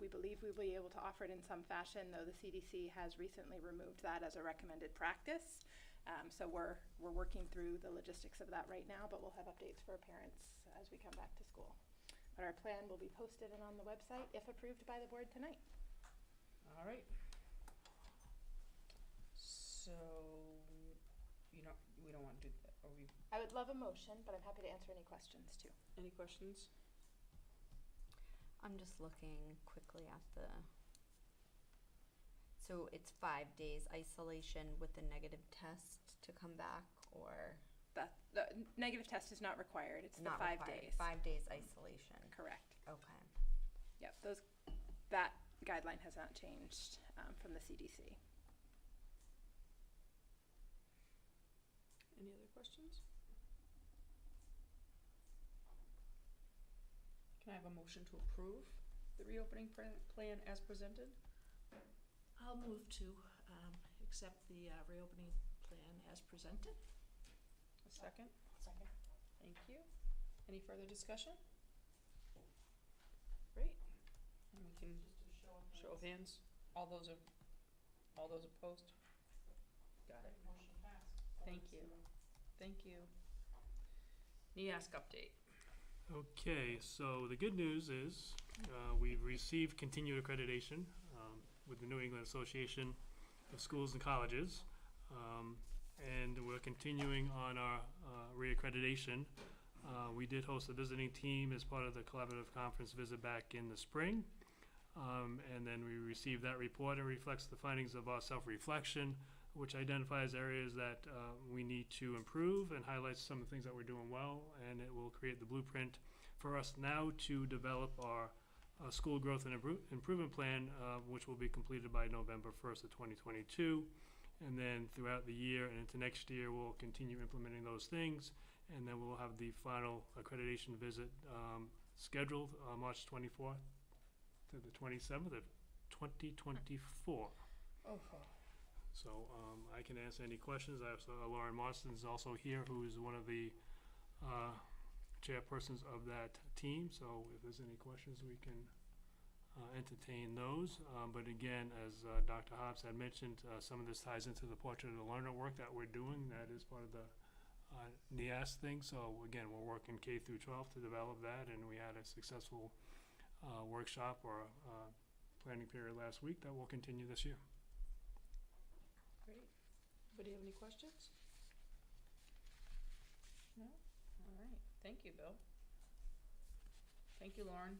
We believe we'll be able to offer it in some fashion, though the CDC has recently removed that as a recommended practice. So we're working through the logistics of that right now, but we'll have updates for parents as we come back to school. But our plan will be posted and on the website if approved by the board tonight. All right. So, we don't want to do that, are we? I would love a motion, but I'm happy to answer any questions too. Any questions? I'm just looking quickly at so it's 5 days isolation with a negative test to come back, or? The negative test is not required. It's Not the 5 required. days. 5 days isolation. Correct. Okay. Yep, that guideline has not changed from the CDC. Any other questions? Can I have a motion to approve the reopening plan as presented? I'll move to accept the reopening plan as presented. A second? Second. Thank you. Any further discussion? Great. And we can, show of hands, all those opposed? Got it. Motion passed. Thank you. Thank you. NEASC update. Okay, so the good news is we've received continued accreditation with the New England Association of Schools and Colleges. And we're continuing on our reaccreditation. We did host a visiting team as part of the collaborative conference visit back in the spring. And then we received that report. It reflects the findings of our self-reflection, which identifies areas that we need to improve and highlights some of the things that we're doing well. And it will create the blueprint for us now to develop our school growth and improvement plan, which will be completed by November 1st of 2022. And then throughout the year and into next year, we'll continue implementing those things. And then we'll have the final accreditation visit scheduled March 24th to the 27th of 2024. Oh. So I can answer any questions. I also, Lauren Marston is also here, who is one of the chairpersons of that team. So if there's any questions, we can entertain those. But again, as Dr. Hobbs had mentioned, some of this ties into the Portrait of the Learner work that we're doing. That is part of the NEAS thing. So again, we're working K through 12 to develop that, and we had a successful workshop or planning period last week that will continue this year. Great. Anybody have any questions? No? All right. Thank you, Bill. Thank you, Lauren.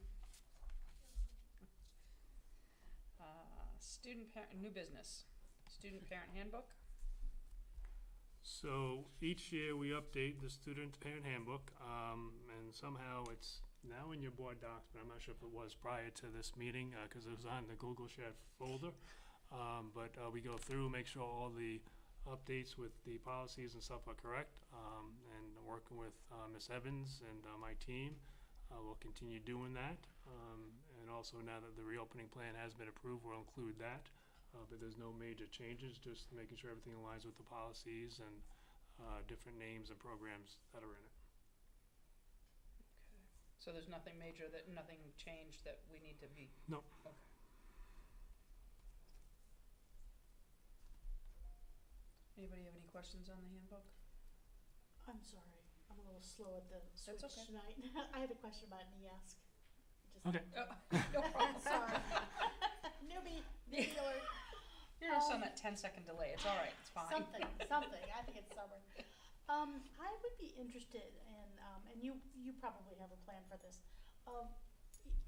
New business. Student parent handbook. So each year we update the student parent handbook, and somehow it's now in your board docs, but I'm not sure if it was prior to this meeting because it was on the Google Shared folder. But we go through, make sure all the updates with the policies and stuff are correct, and working with Ms. Evans and my team, we'll continue doing that. And also now that the reopening plan has been approved, we'll include that. But there's no major changes, just making sure everything aligns with the policies and different names and programs that are in it. Okay. So there's nothing major, nothing changed that we need to be? No. Okay. Anybody have any questions on the handbook? I'm sorry, I'm a little slow at the switch okay. tonight. I had a question about NEASC. Okay. No problem. Sorry. Newbie alert. You're just on that 10-second delay. It's all right. It's fine. Something. I think it's summer. I would be interested in, and you probably have a plan for this.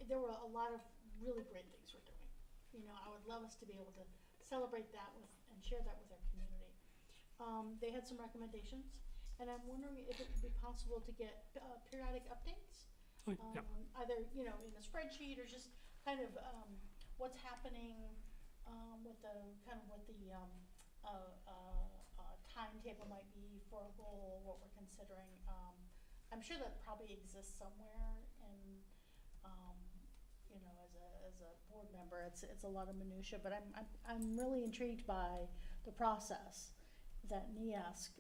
There were a lot of really great things we're doing. You know, I would love us to be able to celebrate that and share that with our community. They had some recommendations, and I'm wondering if it would be possible to get periodic updates, Yep. either in a spreadsheet or just kind of what's happening with the timetable might be for a goal, what we're considering. I'm sure that probably exists somewhere, and as a board member, it's a lot of minutia. But I'm really intrigued by the process that NEASC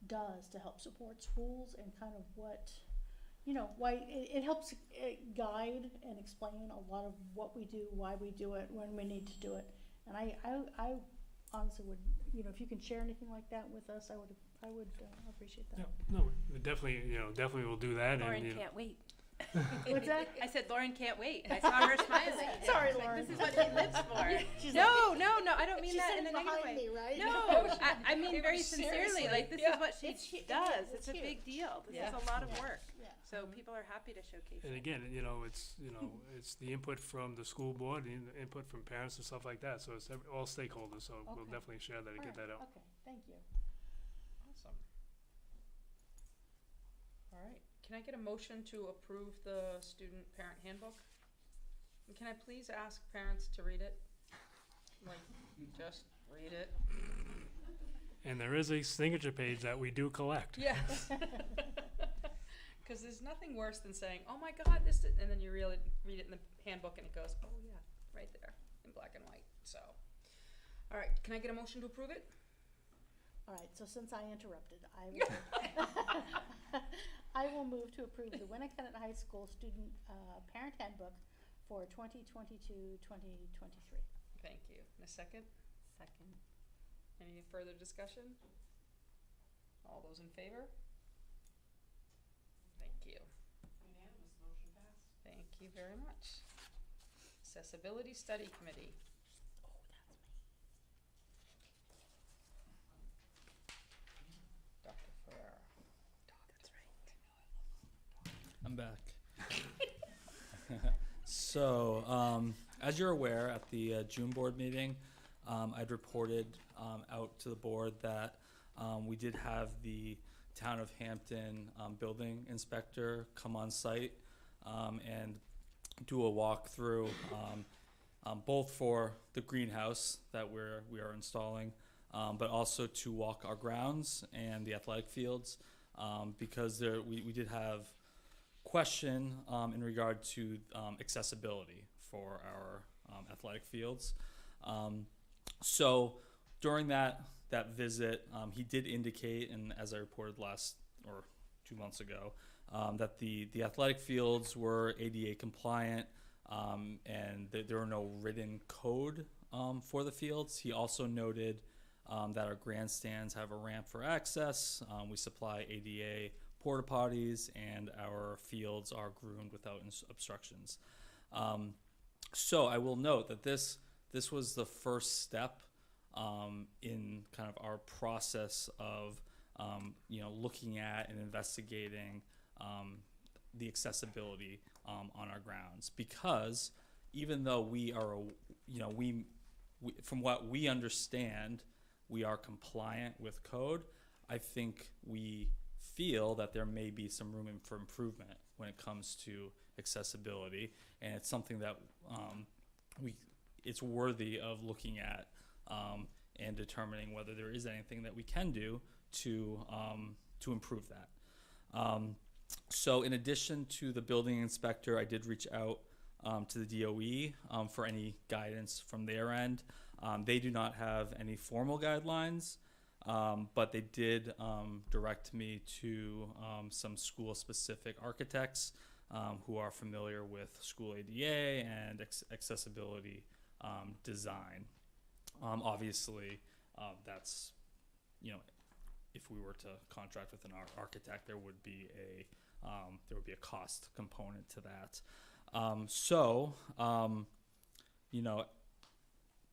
does to help support schools and kind of what. Why it helps guide and explain a lot of what we do, why we do it, when we need to do it. And I honestly would, if you can share anything like that with us, I would appreciate that. Yep. No, we definitely will do that. Lauren and, can't wait. What's that? I said Lauren can't wait. I saw her smiling. Sorry, Like, Lauren. this is what she lives for. She's No, I don't mean She's that in a sitting negative behind way. me, right? No, I mean It very was sincerely. seriously, Like this yeah. is what she does. It's a huge. big deal. This Yeah. is a lot of Yeah. work. Yeah. So people are happy to showcase And it. again, it's the input from the school board, and the input from parents and stuff like that. So it's all stakeholders. So we'll Okay. definitely share that and get that out. Okay, thank you. Awesome. All right. Can I get a motion to approve the student parent handbook? And can I please ask parents to read it? Like, just read it. And there is a signature page that we do collect. Yes. Because there's nothing worse than saying, "Oh my God, this," and then you really read it in the handbook and it goes, "Oh yeah, right there in black and white." So, all right. Can I get a motion to approve it? All right, so since I interrupted, I will, I will move to approve the Winnacunnet High School Student Parent Handbook for 2022-2023. Thank you. And a second? Second. Any further discussion? All those in favor? Thank you. Unanimous, motion passed. Thank you very much. Accessibility Study Committee. Dr. Ferrara. That's right. I'm back. So, as you're aware, at the June board meeting, I'd reported out to the board that we did have the Town of Hampton building inspector come on site and do a walkthrough, both for the greenhouse that we are installing, but also to walk our grounds and the athletic fields, because we did have question in regard to accessibility for our athletic fields. So during that visit, he did indicate, and as I reported 2 months ago, that the athletic fields were ADA compliant, and that there were no written code for the fields. He also noted that our grandstands have a ramp for access. We supply ADA porta potties, and our fields are groomed without obstructions. So I will note that this was the first step in kind of our process of looking at and investigating the accessibility on our grounds, because even though we are we from what we understand, we are compliant with code, I think we feel that there may be some room for improvement when it comes to accessibility, and it's something that it's worthy of looking at and determining whether there is anything that we can do to improve that. So in addition to the building inspector, I did reach out to the DOE for any guidance from their end. They do not have any formal guidelines, but they did direct me to some school-specific architects who are familiar with school ADA and accessibility design. Obviously, that's, if we were to contract with an architect, there would be a cost component to that.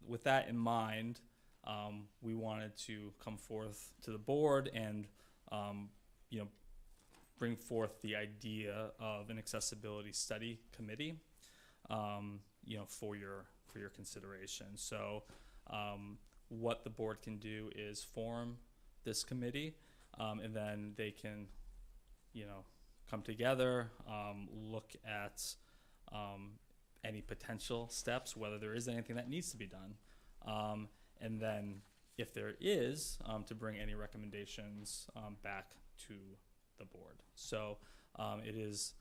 With that in mind, we wanted to come forth to the board and, bring forth the idea of an accessibility study committee, for your consideration. So, what the board can do is form this committee, and then they can, come together, look at any potential steps, whether there is anything that needs to be done, and then if there is, to bring any recommendations back to the board. So it is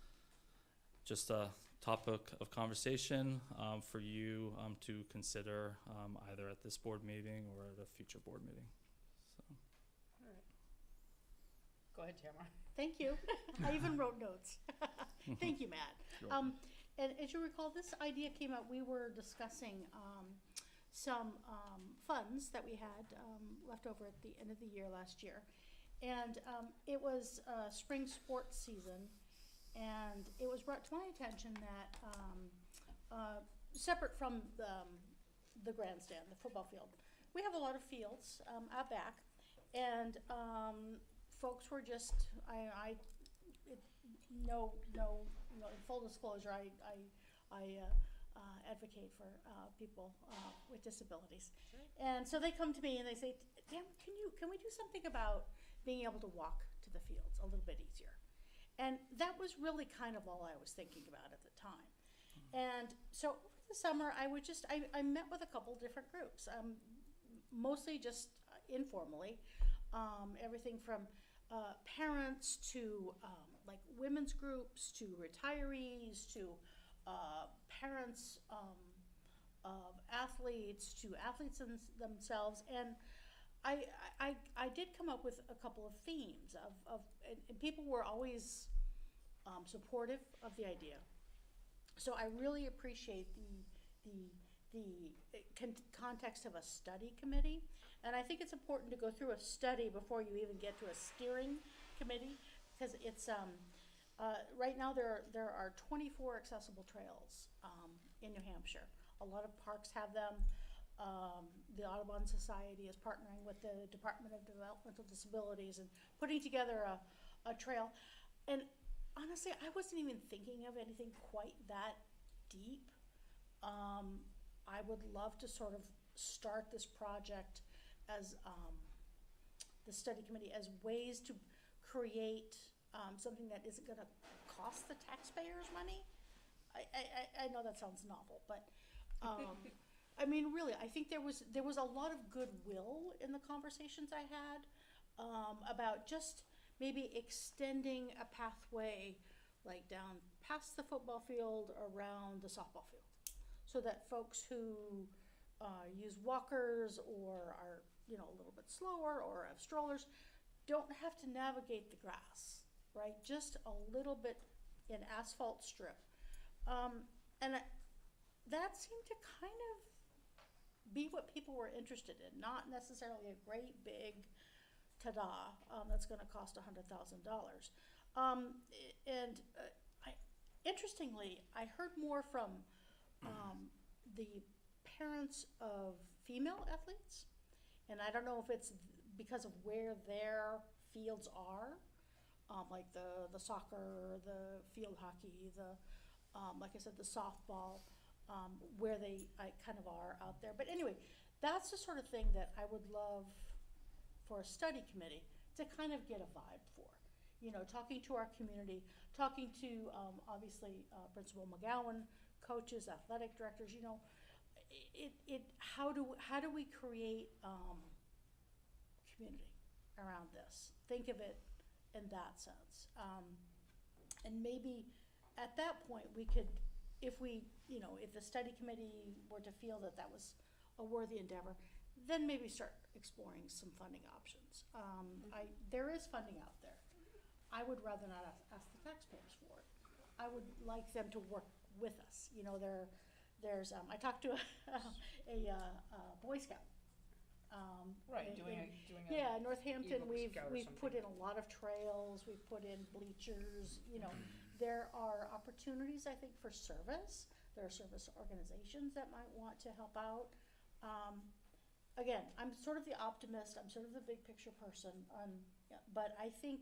just a topic of conversation for you to consider either at this board meeting or at a future board meeting. So. All right. Go ahead, Tamara. Thank you. I even wrote notes. Thank you, Matt. And as you recall, this idea came out, we were discussing some funds that we had left over at the end of the year last year. And it was spring sports season, and it was brought to my attention that separate from the grandstand, the football field, we have a lot of fields out back, and folks were just, in full disclosure, I advocate for people with disabilities. Sure. And so they come to me and they say, "Dan, can we do something about being able to walk to the fields a little bit easier?" And that was really kind of all I was thinking about at the time. And so over the summer, I met with a couple different groups, mostly just informally, everything from parents to like women's groups to retirees to parents of athletes to athletes themselves. And I did come up with a couple of themes and people were always supportive of the idea. So I really appreciate the context of a study committee. And I think it's important to go through a study before you even get to a steering committee, because it's, right now there are 24 accessible trails in New Hampshire. A lot of parks have them. The Audubon Society is partnering with the Department of Developmental Disabilities and putting together a trail. And honestly, I wasn't even thinking of anything quite that deep. I would love to sort of start this project as the study committee as ways to create something that isn't going to cost the taxpayers money. I know that sounds novel, but I mean, really, I think there was a lot of goodwill in the conversations I had about just maybe extending a pathway like down past the football field around the softball field, so that folks who use walkers or are, you know, a little bit slower or have strollers don't have to navigate the grass, right? Just a little bit in asphalt strip. And that seemed to kind of be what people were interested in, not necessarily a great big ta-da that's going to cost $100,000. Interestingly, I heard more from the parents of female athletes, and I don't know if it's because of where their fields are, like the soccer, the field hockey, the like I said, the softball, where they kind of are out there. But anyway, that's the sort of thing that I would love for a study committee to kind of get a vibe for. You know, talking to our community, talking to obviously Principal McGowan, coaches, athletic directors. You know, how do we create community around this? Think of it in that sense, and maybe at that point we could, if the study committee were to feel that that was a worthy endeavor, then maybe start exploring some funding options. There is funding out there. I would rather not ask the taxpayers for it. I would like them to work with us. You know, there's I talked to a Boy Scout. Northampton. We've put in a lot of trails. We've put in bleachers. You know, there are opportunities, I think, for service. There are service organizations that might want to help out. Again, I'm sort of the optimist. I'm sort of the big picture person. But I think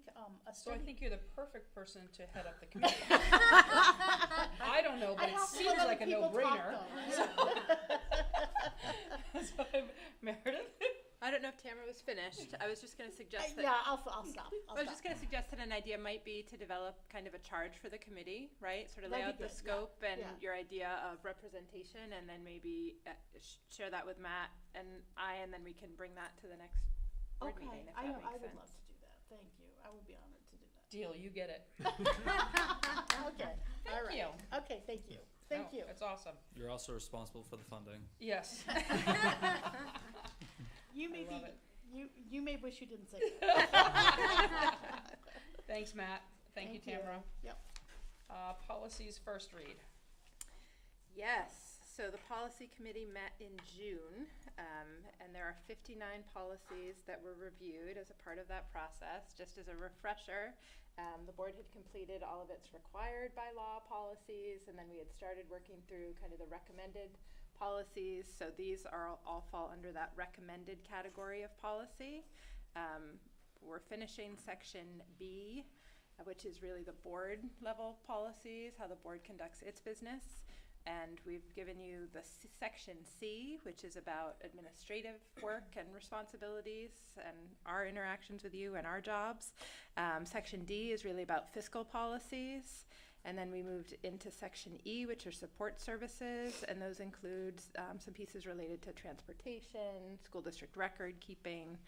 a study. So I think you're the perfect person to head up the committee. I don't know, but it seems like a no-brainer. So, Meredith? I don't know if Tamara was finished. I was just going to suggest that. Yeah, I'll stop. I was just going to suggest that an idea might be to develop kind of a charge for the committee, right? Sort of lay out the scope and your idea of representation, and then maybe share that with Matt and then we can bring that to the next board meeting. If that makes sense. I would love to do that. Thank you. I would be honored to do that. Deal. You get it. Okay. Thank you. Okay. Thank you. Thank you. It's awesome. You're also responsible for the funding. Yes. You may wish you didn't say that. Thanks, Matt. Thank you, Tamara. Yep. Policies first read. Yes. So the policy committee met in June, and there are 59 policies that were reviewed as a part of that process. Just as a refresher, the board had completed all of its required by law policies, and then we had started working through kind of the recommended policies. So these are all fall under that recommended category of policy. We're finishing section B, which is really the board level policies, how the board conducts its business. And we've given you the section C, which is about administrative work and responsibilities and our interactions with you and our jobs. Section D is really about fiscal policies. And then we moved into section E, which are support services, and those include some pieces related to transportation, school district record keeping.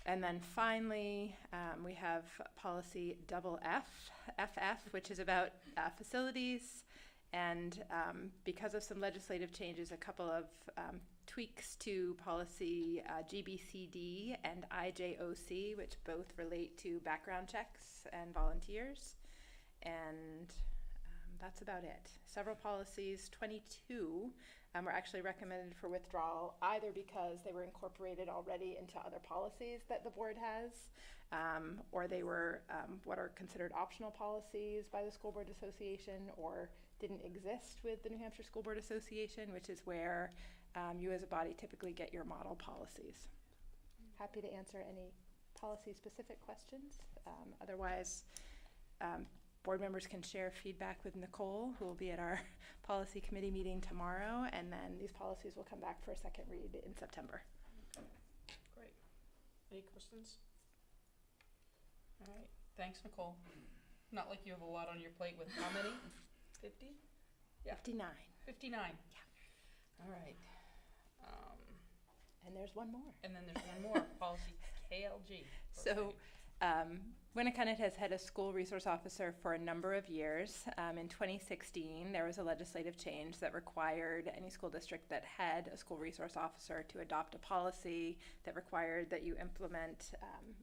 And then finally, we have policy FF, which is about facilities. And because of some legislative changes, a couple of tweaks to policy GBCD and IJOC, which both relate to background checks and volunteers. And that's about it. Several policies, 22, were actually recommended for withdrawal, either because they were incorporated already into other policies that the board has, or they were what are considered optional policies by the School Board Association, or didn't exist with the New Hampshire School Board Association, which is where you as a body typically get your model policies. Happy to answer any policy-specific questions. Otherwise, board members can share feedback with Nicole, who will be at our policy committee meeting tomorrow, and then these policies will come back for a second read in September. Great. Any questions? All right. Thanks, Nicole. Not like you have a lot on your plate with how many? 50? Yeah. 59. 59. Yeah. All right. And there's one more. And then there's one more, policy KLG. So Winnacunnet has had a school resource officer for a number of years. In 2016, there was a legislative change that required any school district that had a school resource officer to adopt a policy that required that you implement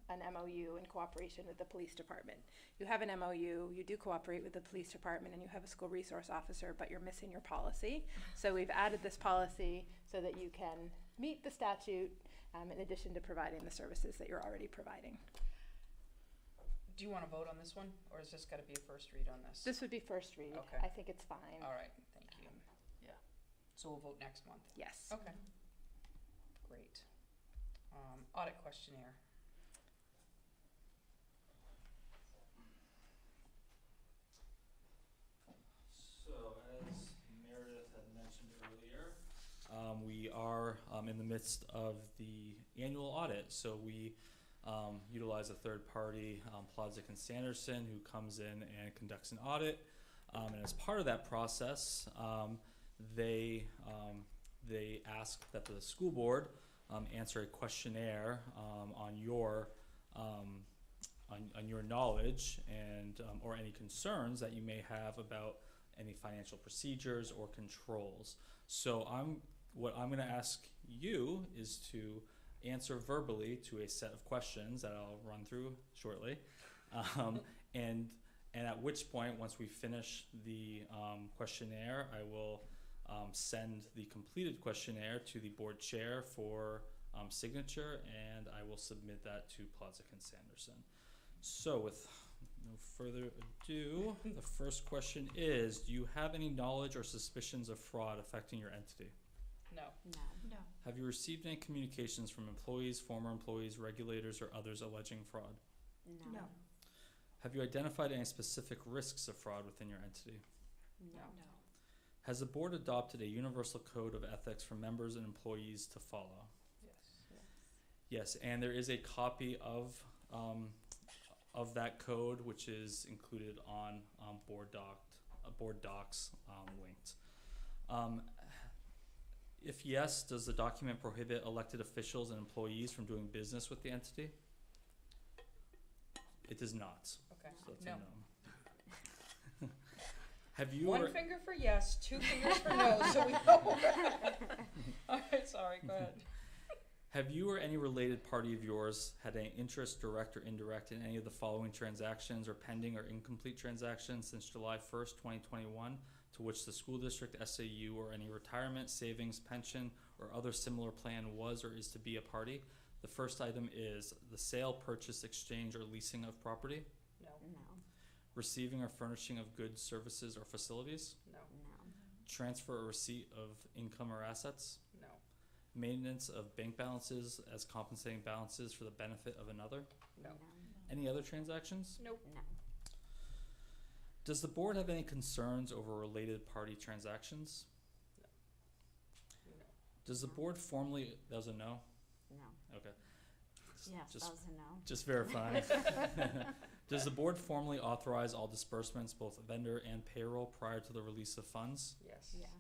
an MOU in cooperation with the police department. You have an MOU, you do cooperate with the police department, and you have a school resource officer, but you're missing your policy. So we've added this policy so that you can meet the statute in addition to providing the services that you're already providing. Do you want to vote on this one, or is this got to be a first read on this? This would be first read. Okay. I think it's fine. All right, thank you. Yeah. So we'll vote next month. Yes. Okay. Great. Audit questionnaire. So, as Meredith had mentioned earlier, we are in the midst of the annual audit. So we utilize a third party, Plodzik and Sanderson, who comes in and conducts an audit. And as part of that process, they ask that the school board answer a questionnaire on your knowledge and or any concerns that you may have about any financial procedures or controls. So what I'm going to ask you is to answer verbally to a set of questions that I'll run through shortly, and at which point, once we finish the questionnaire, I will send the completed questionnaire to the board chair for signature, and I will submit that to Plodzik and Sanderson. So with no further ado, the first question is, do you have any knowledge or suspicions of fraud affecting your entity? No. No. Have you received any communications from employees, former employees, regulators, or others alleging fraud? No. Have you identified any specific risks of fraud within your entity? No. Has the board adopted a universal code of ethics for members and employees to follow? Yes. Yes, and there is a copy of that code, which is included on board docs linked. If yes, does the document prohibit elected officials and employees from doing business with the entity? It does not. Okay. So that's No. a no. Have you One or- finger for yes, two fingers for no, so we know. All right, sorry, go ahead. Have you or any related party of yours had any interest, direct or indirect, in any of the following transactions or pending or incomplete transactions since July 1st, 2021, to which the school district, SAU, or any retirement, savings, pension, or other similar plan was or is to be a party? The first item is the sale, purchase, exchange, or leasing of property, No. No. receiving or furnishing of goods, services, or facilities, No. No. transfer or receipt of income or assets, No. maintenance of bank balances as compensating balances for the benefit of another. No. Any other transactions? Nope. No. Does the board have any concerns over related party transactions? No. Does the board formally, that was a no? No. Okay. Yes, Just- that was a no. Just verifying. Does the board formally authorize all disbursements, both vendor and payroll, prior to the release of funds? Yes. Yes.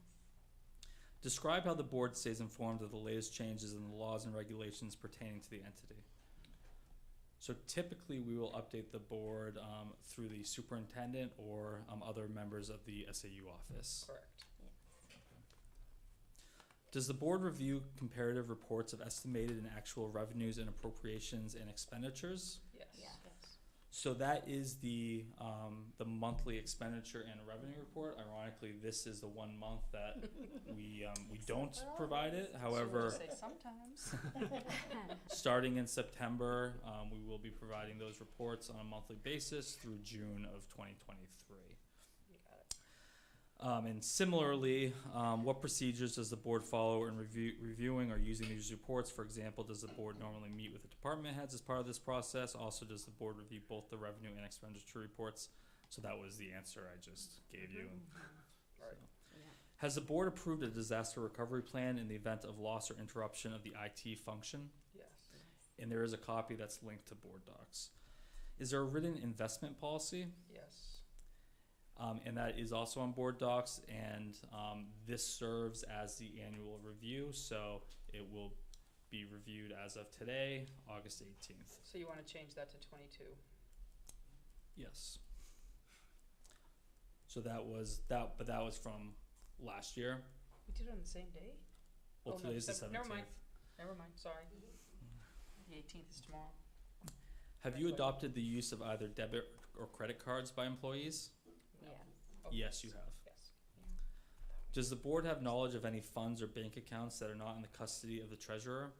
Describe how the board stays informed of the latest changes in the laws and regulations pertaining to the entity. So typically, we will update the board through the superintendent or other members of the SAU office. Correct. Does the board review comparative reports of estimated and actual revenues and appropriations and expenditures? Yes. So that is the monthly expenditure and revenue report. Ironically, this is the 1 month that we don't provide it. However, Say sometimes. starting in September, we will be providing those reports on a monthly basis through June of 2023. You got it. And similarly, what procedures does the board follow in reviewing or using these reports? For example, does the board normally meet with the department heads as part of this process? Also, does the board review both the revenue and expenditure reports? So that was the answer I just gave you. Right. Has the board approved a disaster recovery plan in the event of loss or interruption of the IT function? Yes. And there is a copy that's linked to board docs. Is there a written investment policy? Yes. And that is also on board docs, and this serves as the annual review, so it will be reviewed as of today, August 18th. So you want to change that to 22? Yes. So that was from last year. We did it on the same day? Well, Oh, no, today's the December. 17th. Never mind, sorry. The 18th is tomorrow. Have you adopted the use of either debit or credit cards by employees? Oh, Yes, you have. Yes. Does the board have knowledge of any funds or bank accounts that are not in the custody of the treasurer?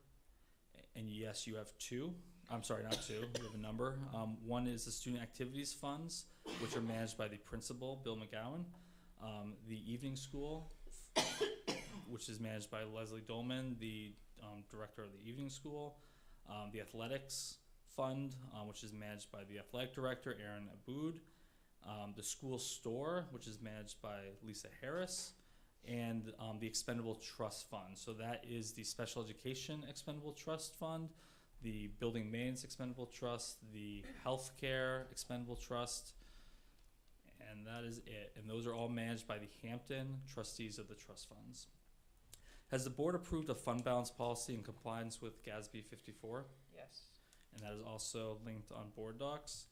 And yes, you have two. I'm sorry, not two. You have a number. One is the student activities funds, which are managed by the principal, Bill McGowan. The evening school, which is managed by Leslie Dolman, the director of the evening school. The athletics fund, which is managed by the athletic director, Aaron Aboud. The school store, which is managed by Lisa Harris, and the Expendable Trust Fund. So that is the Special Education Expendable Trust Fund, the Building Maintenance Expendable Trust, the Healthcare Expendable Trust, and that is it. And those are all managed by the Hampton trustees of the trust funds. Has the board approved a fund balance policy in compliance with GASB 54? Yes. And that is also linked on board docs.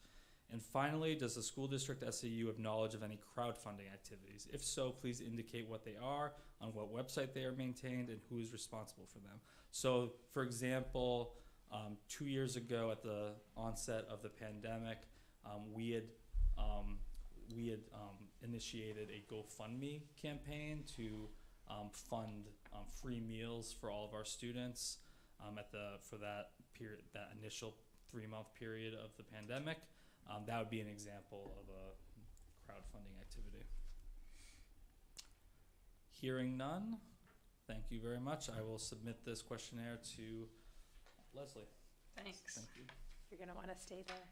And finally, does the school district SAU have knowledge of any crowdfunding activities? If so, please indicate what they are, on what website they are maintained, and who is responsible for them. So, for example, 2 years ago at the onset of the pandemic, we had initiated a GoFundMe campaign to fund free meals for all of our students for that period, that initial 3-month period of the pandemic. That would be an example of a crowdfunding activity. Hearing none, thank you very much. I will submit this questionnaire to Leslie. Thanks. Thank you. You're going to want to stay there.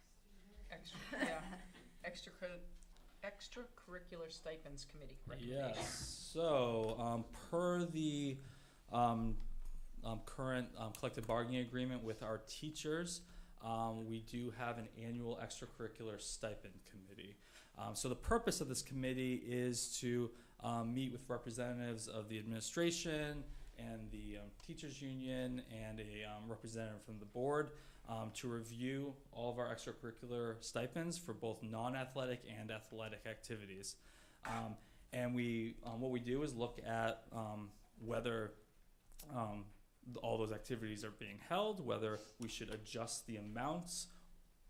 Extracurricular Stipends Committee Yes. recommendation. So, per the current collective bargaining agreement with our teachers, we do have an annual extracurricular stipend committee. So the purpose of this committee is to meet with representatives of the administration and the teachers union and a representative from the board to review all of our extracurricular stipends for both non-athletic and athletic activities. And what we do is look at whether all those activities are being held, whether we should adjust the amounts,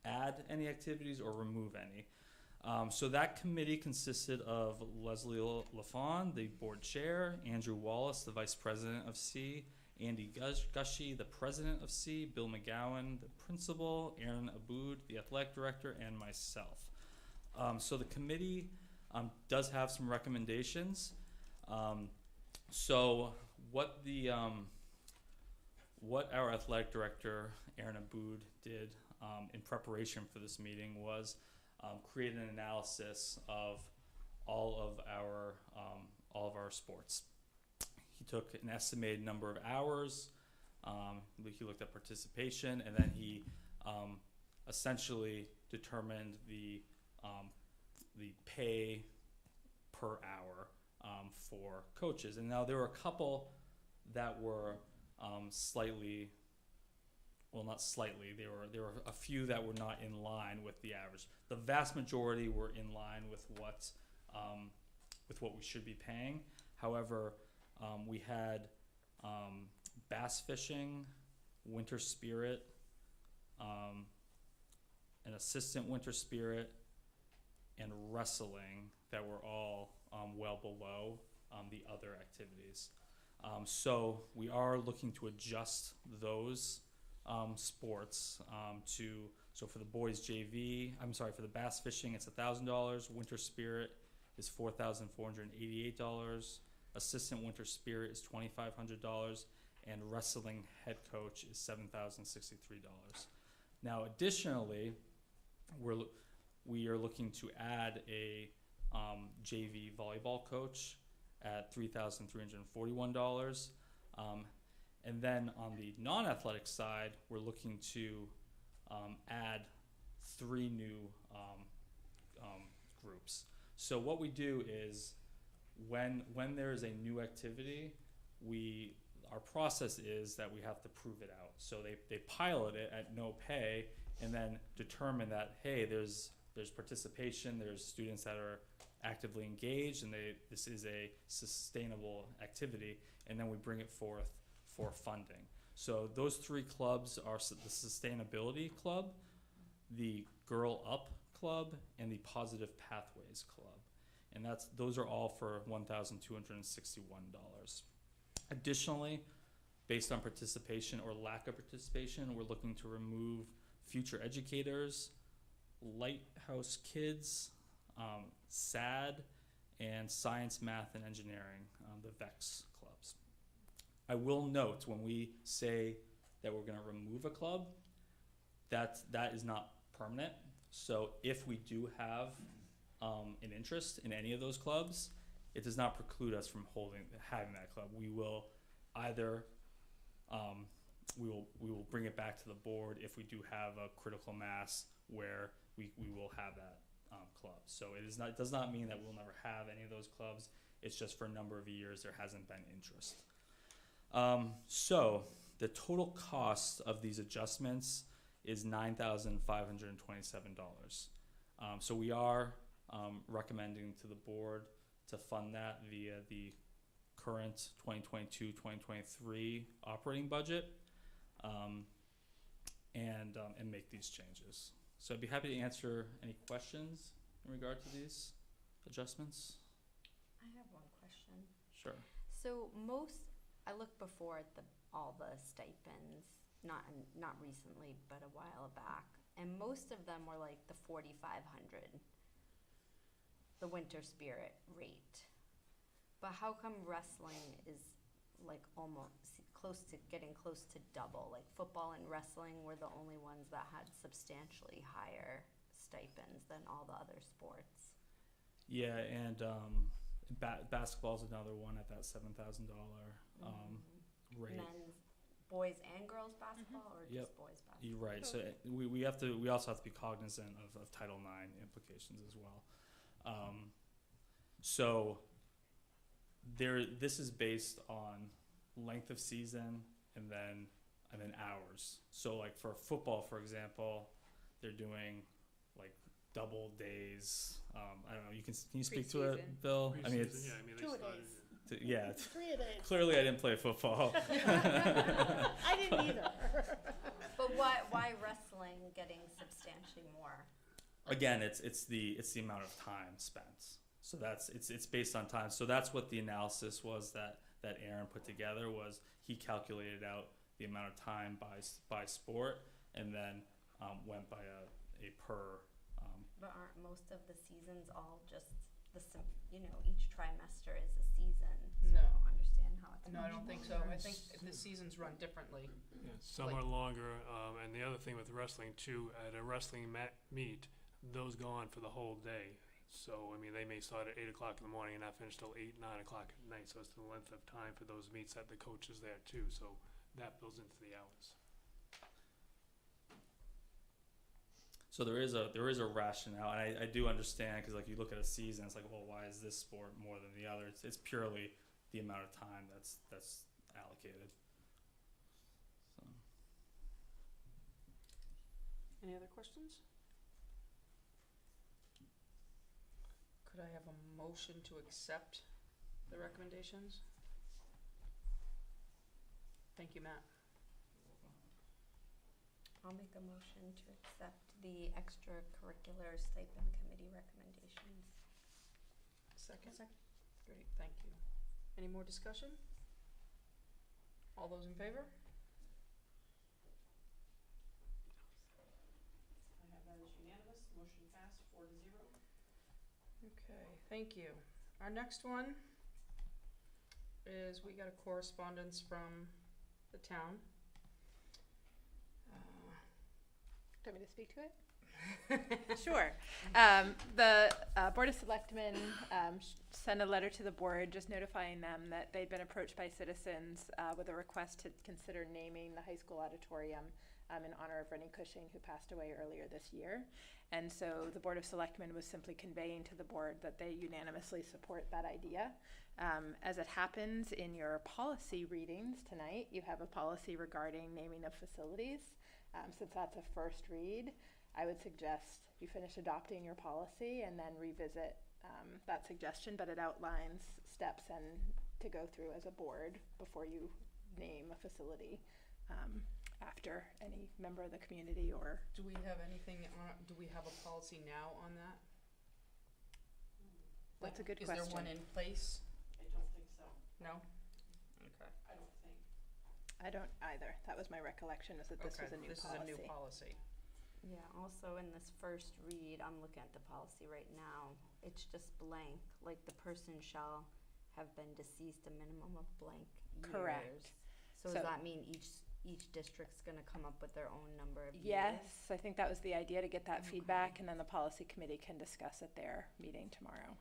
add any activities, or remove any. So that committee consisted of Leslie LaFawn, the board chair, Andrew Wallace, the vice president of C, Andy Gushy, the president of C, Bill McGowan, the principal, Aaron Aboud, the athletic director, and myself. So the committee does have some recommendations. So what our athletic director, Aaron Aboud, did in preparation for this meeting was create an analysis of all of our sports. He took an estimated number of hours. He looked at participation, and then he essentially determined the pay per hour for coaches. And now there were a couple that were slightly, well, not slightly, there were a few that were not in line with the average. The vast majority were in line with what we should be paying. However, we had bass fishing, winter spirit, an assistant winter spirit, and wrestling that were all well below the other activities. So we are looking to adjust those sports so for the boys JV, for the bass fishing, it's $1,000. Winter spirit is $4,488. Assistant winter spirit is $2,500, and wrestling head coach is $7,063. Now, additionally, we are looking to add a JV volleyball coach at $3,341. And then on the non-athletic side, we're looking to add 3 new groups. So what we do is when there is a new activity, our process is that we have to prove it out. So they pilot it at no pay and then determine that, hey, there's participation, there's students that are actively engaged, and this is a sustainable activity, and then we bring it forth for funding. So those 3 clubs are the Sustainability Club, the Girl Up Club, and the Positive Pathways Club. And those are all for $1,261. Additionally, based on participation or lack of participation, we're looking to remove Future Educators, Lighthouse Kids, SAD, and Science, Math, and Engineering, the VEX clubs. I will note when we say that we're going to remove a club, that is not permanent. So if we do have an interest in any of those clubs, it does not preclude us from having that club. We will either we will bring it back to the board if we do have a critical mass where we will have that club. So it does not mean that we'll never have any of those clubs. It's just for a number of years there hasn't been interest. So the total cost of these adjustments is $9,527. So we are recommending to the board to fund that via the current 2022-2023 operating budget, and make these changes. So I'd be happy to answer any questions in regard to these adjustments. I have one question. Sure. So I looked before at all the stipends, not recently, but a while back, and most of them were like the $4,500, the winter spirit rate. But how come wrestling is like almost getting close to double? Like football and wrestling were the only ones that had substantially higher stipends than all the other sports. Yeah, and basketball's another one at that $7,000 rate. Boys and girls basketball, or just boys basketball? You're right. So we also have to be cognizant of Title IX implications as well. So this is based on length of season and then hours. So like for football, for example, they're doing like double days. I don't know. Can you speak to it, Bill? Pre-season, I mean, it's 2 a days. 3 a days. Clearly I didn't play football. I didn't either. But why wrestling getting substantially more? Again, it's the amount of time spent. So it's based on time. So that's what the analysis was that Aaron put together. Was he calculated out the amount of time by sport, and then went by a per. But aren't most of the seasons all just each trimester is a season? So No. I don't understand how it's. No, I don't think so. I think the seasons run differently. Yeah, some are longer, and the other thing with wrestling too, at a wrestling meet, those go on for the whole day. So, I mean, they may start at 8 o'clock in the morning and not finish till 8, 9 o'clock at night. So it's the length of time for those meets that the coach is there too. So that builds into the hours. So there is a rationale, and I do understand, because like you look at a season, it's like, well, why is this sport more than the other? It's purely the amount of time that's allocated. So. Any other questions? Could I have a motion to accept the recommendations? Thank you, Matt. I'll make a motion to accept the extracurricular stipend committee recommendations. Second? Great, thank you. Any more discussion? All those in favor? I have that as unanimous, motion passed 4-0. Okay, thank you. Our next one is we got a correspondence from the town. Do you want me to speak to it? Sure. The Board of Selectmen sent a letter to the board just notifying them that they'd been approached by citizens with a request to consider naming the high school auditorium in honor of Rennie Cushing, who passed away earlier this year. And so the Board of Selectmen was simply conveying to the board that they unanimously support that idea. As it happens in your policy readings tonight, you have a policy regarding naming of facilities. Since that's a first read, I would suggest you finish adopting your policy and then revisit that suggestion, but it outlines steps and to go through as a board before you name a facility after any member of the community or. Do we have anything on, do we have a policy now on that? That's a good Is question. there one in place? I don't think so. No? Okay. I don't think. I don't either. That was my recollection, is that this was a new policy. This is a new policy. Yeah, also in this first read, I'm looking at the policy right now, it's just blank, like the person shall have been deceased a minimum of blank years. Correct. So does that mean each district's gonna come up with their own number of years? Yes, I think that was the idea, to get that feedback, and then the policy committee can discuss at their meeting tomorrow.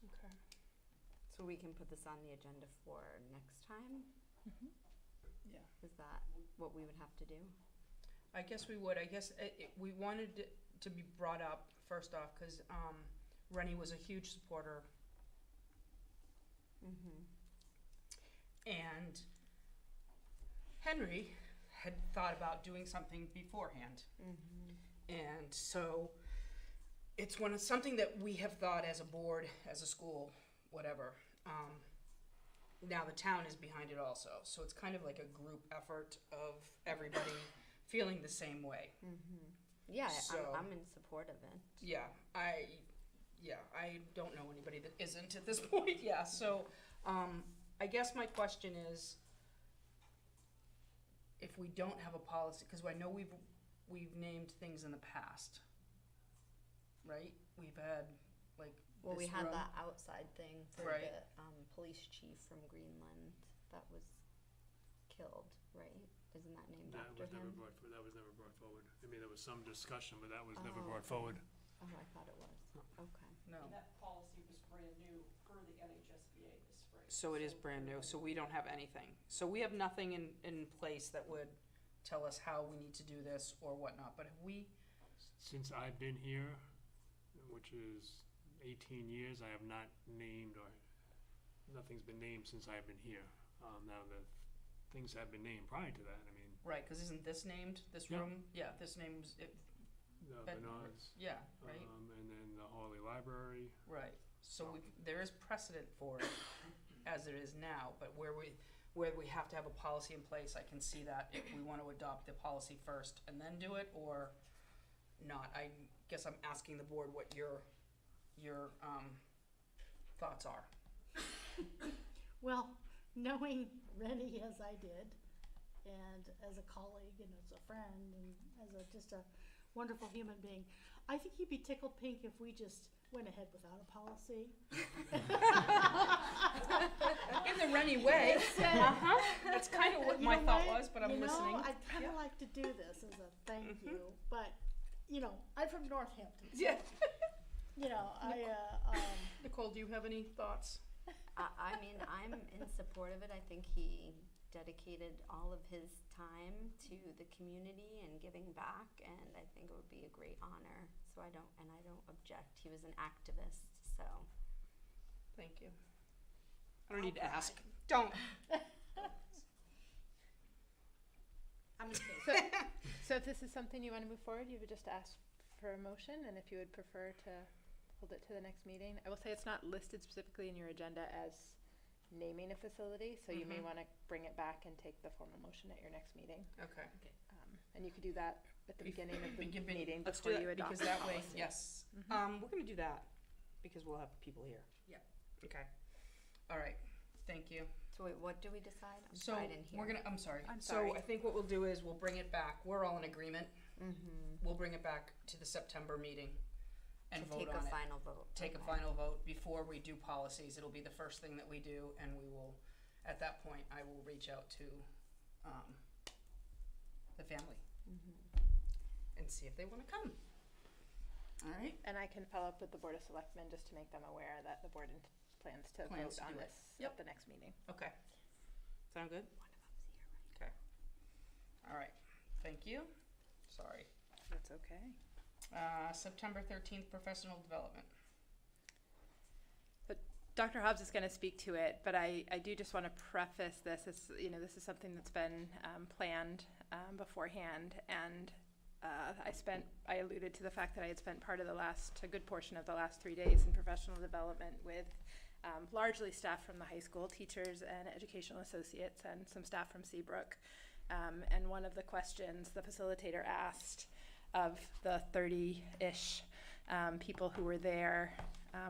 Okay. So we can put this on the agenda for next time? Yeah. Is that what we would have to do? I guess we would. I guess we wanted it to be brought up first off because Rennie was a huge supporter. And Henry had thought about doing something beforehand. And so it's something that we have thought as a board, as a school, whatever. Now the town is behind it also. So it's kind of like a group effort of everybody feeling the same way. Yeah, So- I'm in support of it. Yeah, I don't know anybody that isn't at this point. Yeah, so I guess my question is, if we don't have a policy, because I know we've named things in the past, right? We've had like Well, we this had room. that outside thing for Right. the police chief from Greenland that was killed, right? Isn't that named That after was never him? brought forward. I mean, there was some discussion, but that was never Oh, brought okay. forward. Oh, I thought it was. Okay. No. And that policy was brand new per the NHSBA this spring. So it is brand new, so we don't have anything. So we have nothing in place that would tell us how we need to do this or whatnot, but have we, Since I've been here, which is 18 years, I have not named or nothing's been named since I've been here. Now the things have been named prior to that. I mean, right, because isn't this named, this Yeah. room? Yeah, this name's, the Bed- Bernards, yeah, right? and then the Hawley Library. Right, so there is precedent for it as it is now, but where we have to have a policy in place, I can see that if we want to adopt the policy first and then do it, or not. I guess I'm asking the board what your thoughts are. Well, knowing Rennie as I did, and as a colleague and as a friend and as just a wonderful human being, I think he'd be tickled pink if we just went ahead without a policy. In the Rennie way. That's kind of what You my know thought what? was, but I'm You know, listening. I'd kind of like to do this as a thank you, but, you know, I'm from Northampton. So, Yeah. you know, Nicole, do you have any thoughts? I mean, I'm in support of it. I think he dedicated all of his time to the community and giving back, and I think it would be a great honor. So I don't object. He was an activist, so. Thank you. I don't need to ask. Don't. I'm in favor. So if this is something you want to move forward, you would just ask for a motion, and if you would prefer to hold it to the next meeting. I will say it's not listed specifically in your agenda as naming a facility, so you may want to bring it back and take the formal motion at your next meeting. Okay. And you could do that at the beginning of the meeting Let's before do you that, adopt because the that way, policy. yes. We're gonna do that, because we'll have people here. Yeah. Okay. All right, thank you. So wait, what do we decide? I'm So, sorry, I didn't hear. I'm sorry. I'm So sorry. I think what we'll do is we'll bring it back, we're all in agreement. We'll bring it back to the September meeting and To vote take a on it. final vote. Take a Okay. final vote before we do policies. It'll be the first thing that we do, and we will, at that point, I will reach out to the family and see if they want to come. All right? And I can follow up with the Board of Selectmen just to make them aware that the board plans to Plans vote to on do it. this Yep. at the next meeting. Okay. Sound good? Okay. All right. Thank you. Sorry. That's okay. September 13th, professional development. Dr. Hobbs is going to speak to it, but I do just want to preface this as, this is something that's been planned beforehand, and I alluded to the fact that I had spent a good portion of the last 3 days in professional development with largely staff from the high school, teachers and educational associates, and some staff from Seabrook. And one of the questions the facilitator asked of the 30-ish people who were there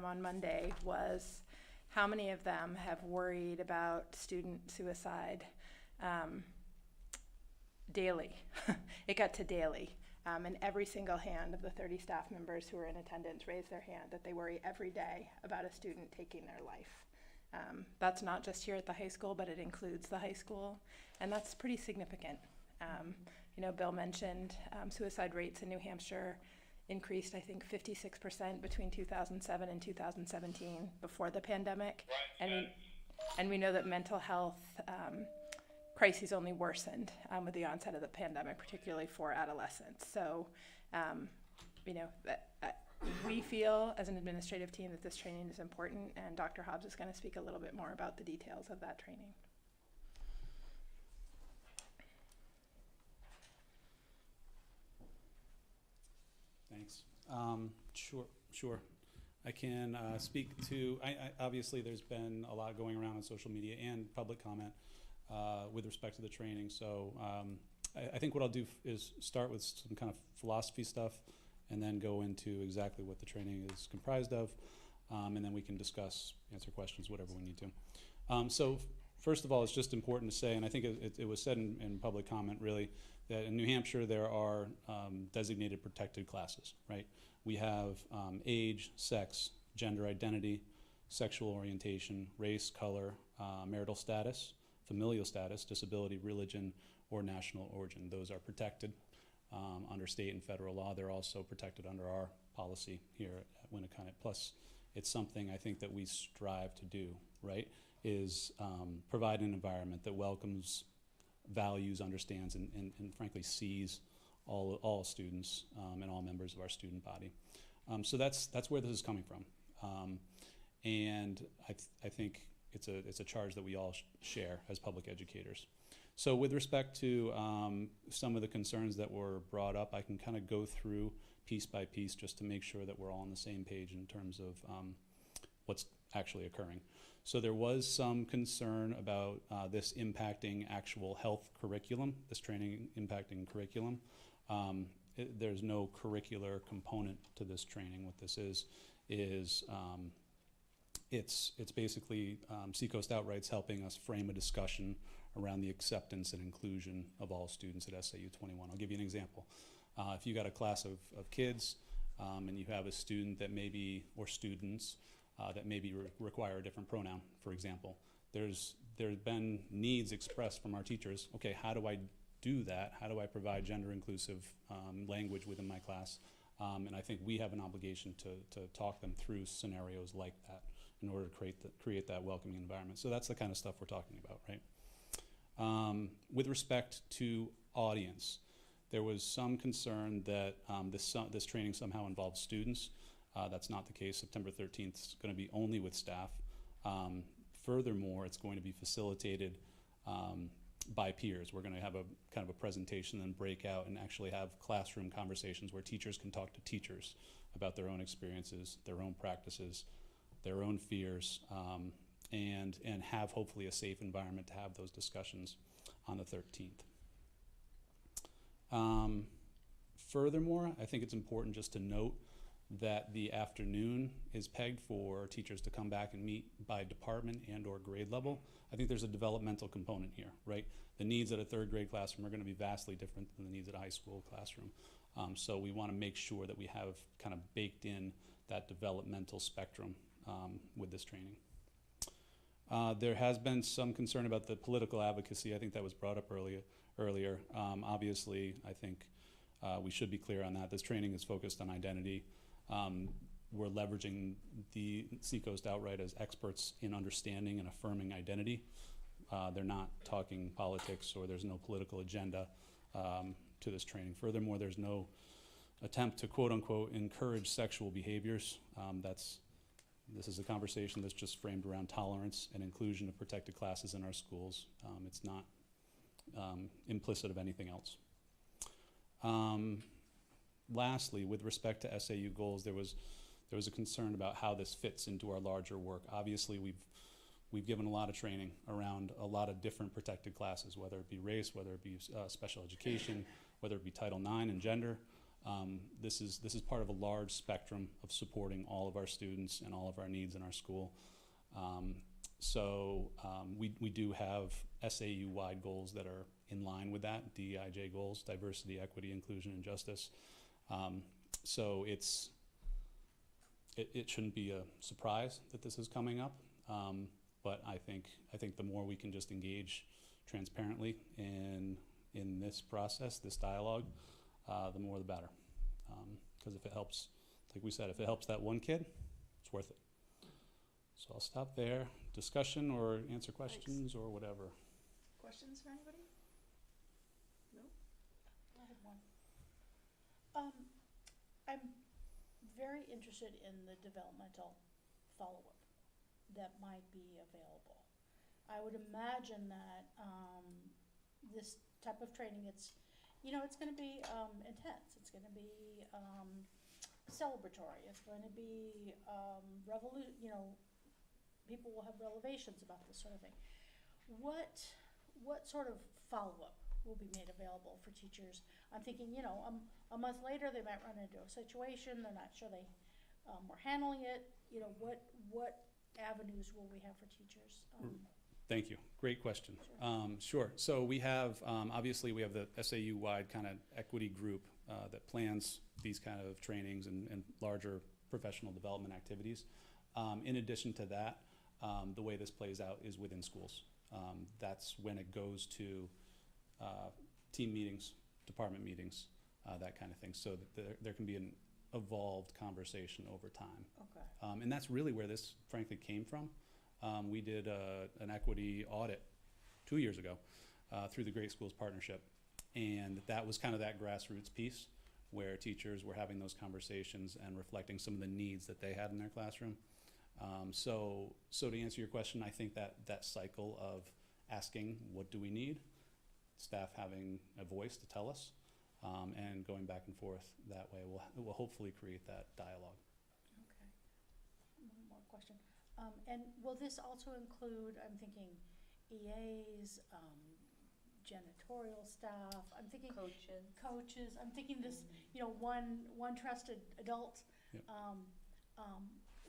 on Monday was, how many of them have worried about student suicide daily? It got to daily. And every single hand of the 30 staff members who were in attendance raised their hand that they worry every day about a student taking their life. That's not just here at the high school, but it includes the high school, and that's pretty significant. Bill mentioned suicide rates in New Hampshire increased, I think, 56% between 2007 and 2017 before the pandemic. And we know that mental health crises only worsened with the onset of the pandemic, particularly for adolescents. So, we feel as an administrative team that this training is important, and Dr. Hobbs is going to speak a little bit more about the details of that training. Thanks. Sure. I can speak to, obviously there's been a lot going around on social media and public comment with respect to the training. So I think what I'll do is start with some kind of philosophy stuff and then go into exactly what the training is comprised of. And then we can discuss, answer questions, whatever we need to. So first of all, it's just important to say, and I think it was said in public comment really, that in New Hampshire there are designated protected classes, right? We have age, sex, gender identity, sexual orientation, race, color, marital status, familial status, disability, religion, or national origin. Those are protected under state and federal law. They're also protected under our policy here at Winnacunnet. Plus, it's something I think that we strive to do, right, is provide an environment that welcomes, values, understands, and frankly sees all students and all members of our student body. So that's where this is coming from. And I think it's a charge that we all share as public educators. So with respect to some of the concerns that were brought up, I can kind of go through piece by piece just to make sure that we're all on the same page in terms of what's actually occurring. So there was some concern about this impacting actual health curriculum, this training impacting curriculum. There's no curricular component to this training. What this is it's basically Seacoast Outright's helping us frame a discussion around the acceptance and inclusion of all students at SAU 21. I'll give you an example. If you got a class of kids and you have a student that maybe, or students that maybe require a different pronoun, for example, there's been needs expressed from our teachers. Okay, how do I do that? How do I provide gender inclusive language within my class? And I think we have an obligation to talk them through scenarios like that in order to create that welcoming environment. So that's the kind of stuff we're talking about, right? With respect to audience, there was some concern that this training somehow involves students. That's not the case. September 13th is going to be only with staff. Furthermore, it's going to be facilitated by peers. We're going to have a kind of a presentation and break out and actually have classroom conversations where teachers can talk to teachers about their own experiences, their own practices, their own fears, and have hopefully a safe environment to have those discussions on the 13th. Furthermore, I think it's important just to note that the afternoon is pegged for teachers to come back and meet by department and or grade level. I think there's a developmental component here, right? The needs at a third grade classroom are going to be vastly different than the needs at a high school classroom. So we want to make sure that we have kind of baked in that developmental spectrum with this training. There has been some concern about the political advocacy. I think that was brought up earlier. Obviously, I think we should be clear on that. This training is focused on identity. We're leveraging the Seacoast outright as experts in understanding and affirming identity. They're not talking politics, or there's no political agenda to this training. Furthermore, there's no attempt to quote unquote encourage sexual behaviors. This is a conversation that's just framed around tolerance and inclusion of protected classes in our schools. It's not implicit of anything else. Lastly, with respect to SAU goals, there was a concern about how this fits into our larger work. Obviously, we've given a lot of training around a lot of different protected classes, whether it be race, whether it be special education, whether it be Title IX and gender. This is part of a large spectrum of supporting all of our students and all of our needs in our school. We do have SAU-wide goals that are in line with that, DEIJ goals, diversity, equity, inclusion, and justice. So it shouldn't be a surprise that this is coming up, but I think the more we can just engage transparently in this process, this dialogue, the more the better. Because if it helps, like we said, if it helps that one kid, it's worth it. So I'll stop there. Discussion or answer questions or whatever. Questions for anybody? No? I have one. I'm very interested in the developmental follow-up that might be available. I would imagine that this type of training, it's going to be intense. It's going to be celebratory. It's going to be people will have revelations about this sort of thing. What sort of follow-up will be made available for teachers? I'm thinking, a month later they might run into a situation, they're not sure they were handling it. What avenues will we have for teachers? Thank you. Great question. Sure. So we have, obviously we have the SAU-wide kind of equity group that plans these kind of trainings and larger professional development activities. In addition to that, the way this plays out is within schools. That's when it goes to team meetings, department meetings, that kind of thing. So that there can be an evolved conversation over time. Okay. And that's really where this frankly came from. We did an equity audit 2 years ago through the Great Schools Partnership. And that was kind of that grassroots piece where teachers were having those conversations and reflecting some of the needs that they had in their classroom. So to answer your question, I think that cycle of asking, what do we need? Staff having a voice to tell us, and going back and forth that way will hopefully create that dialogue. Okay. One more question. And will this also include, I'm thinking, EAs, janitorial staff, I'm thinking coaches, I'm thinking this, one trusted adult, Yep.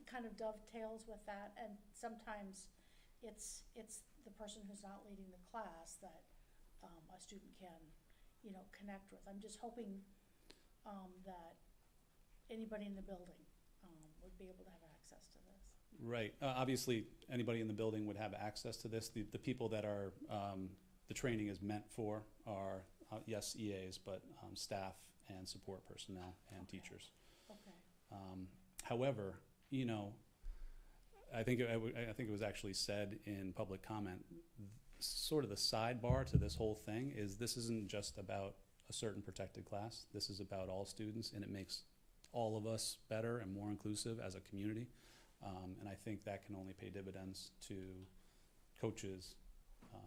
Kind of dovetails with that, and sometimes it's the person who's not leading the class that a student can, connect with. I'm just hoping that anybody in the building would be able to have access to this. Right. Obviously, anybody in the building would have access to this. The people that are the training is meant for are, yes, EAs, but staff and support personnel and teachers. Okay. However, I think it was actually said in public comment, sort of the sidebar to this whole thing is this isn't just about a certain protected class. This is about all students, and it makes all of us better and more inclusive as a community. And I think that can only pay dividends to coaches,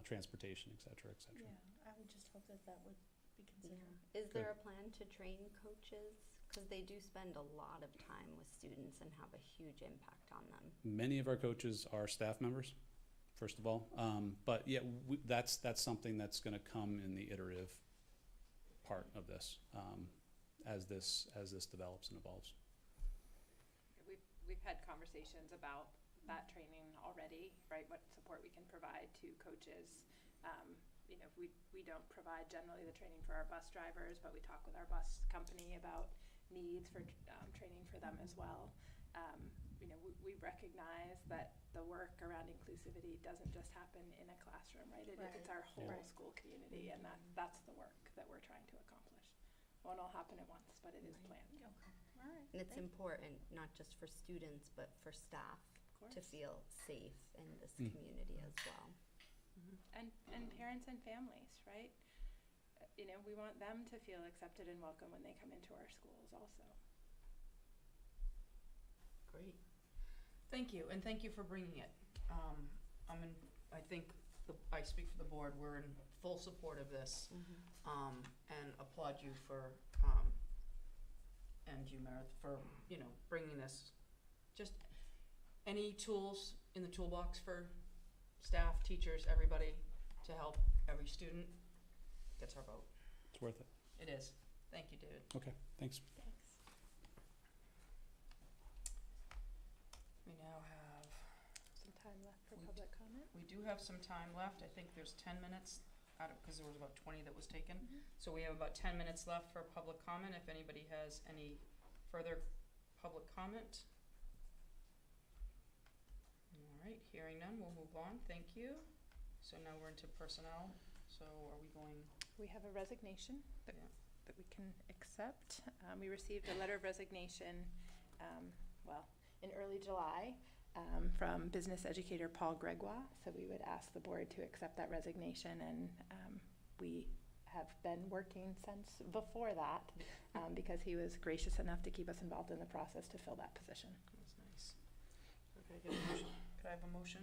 transportation, et cetera, et cetera. Yeah, I would just hope that would be considered. Is there a plan to train coaches Because they do spend a lot of time with students and have a huge impact on them. Many of our coaches are staff members, first of all. But yeah, that's something that's going to come in the iterative part of this, as this develops and evolves. We've had conversations about that training already, right? What support we can provide to coaches. You know, we don't provide generally the training for our bus drivers, but we talk with our bus company about needs for training for them as well. You know, we recognize that the work around inclusivity doesn't just happen in a classroom, right? It's our whole school community, and that's the work that we're trying to accomplish. It won't all happen at once, but it is planned. Okay. All right. And it's important, not just for students, but for staff to feel safe in this community as well. And parents and families, right? You know, we want them to feel accepted and welcome when they come into our schools also. Great. Thank you, and thank you for bringing it. I think I speak for the board. We're in full support of this, and applaud you for, and you, Meredith, for, you know, bringing this. Just any tools in the toolbox for staff, teachers, everybody, to help every student gets our vote. It's worth it. It is. Thank you, David. Okay, thanks. We now have Some time left for public comment. We do have some time left. I think there's 10 minutes because there was about 20 that was taken. So we have about 10 minutes left for public comment. If anybody has any further public comment. All right, hearing none, we'll move on. Thank you. So now we're into personnel. So are we going? We have a resignation that we can accept. We received a letter of resignation, in early July, from business educator Paul Gregoire. So we would ask the board to accept that resignation, and we have been working since before that because he was gracious enough to keep us involved in the process to fill that position. That's nice. Okay, get a motion. Could I have a motion?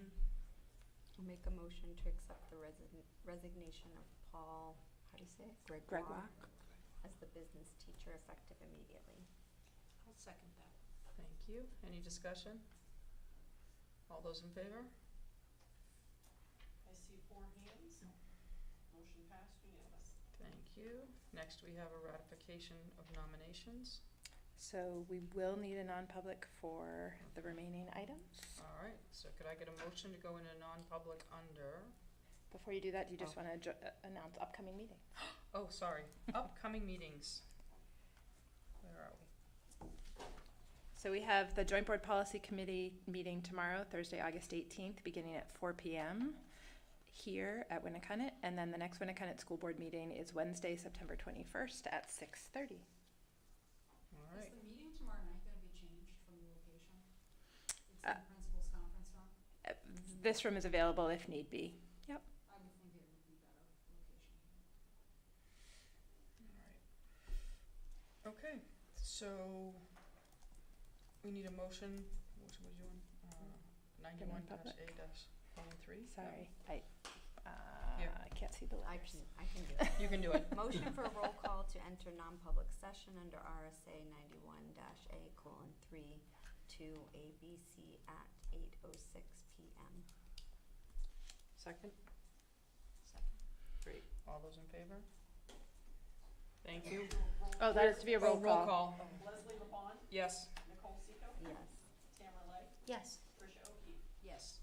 I'll make a motion to accept the resignation of Paul, how do you say it? Gregoire, as the business teacher effective immediately. I'll second that. Thank you. Any discussion? All those in favor? I see 4 hands. Motion passed unanimous. Thank you. Next, we have a ratification of nominations. So we will need a non-public for the remaining items. All right, so could I get a motion to go into non-public under? Before you do that, do you just want to announce upcoming meeting? Oh, sorry. Upcoming meetings. Where are we? So we have the Joint Board Policy Committee meeting tomorrow, Thursday, August 18th, beginning at 4 p.m. here at Winnacunnet. And then the next Winnacunnet School Board meeting is Wednesday, September 21st at 6:30. All right. Is the meeting tomorrow night going to be changed from the location? It's in the principal's conference room? This room is available if need be. Yep. I would think it would be better location. All right. Okay, so we need a motion. What are we doing? 91-A-1-3? Sorry, Here. I can't see the I letters. can do it. You can do it. Motion for a roll call to enter non-public session under RSA 91-A:3 to ABC at 8:06 p.m. Second? Great. All those in favor? Thank you. Oh, that is to be a roll Roll call. call. Leslie LaBonte, Yes. Nicole Seco, Yes. Tamara Lay, Yes. Tricia O'Keefe. Yes.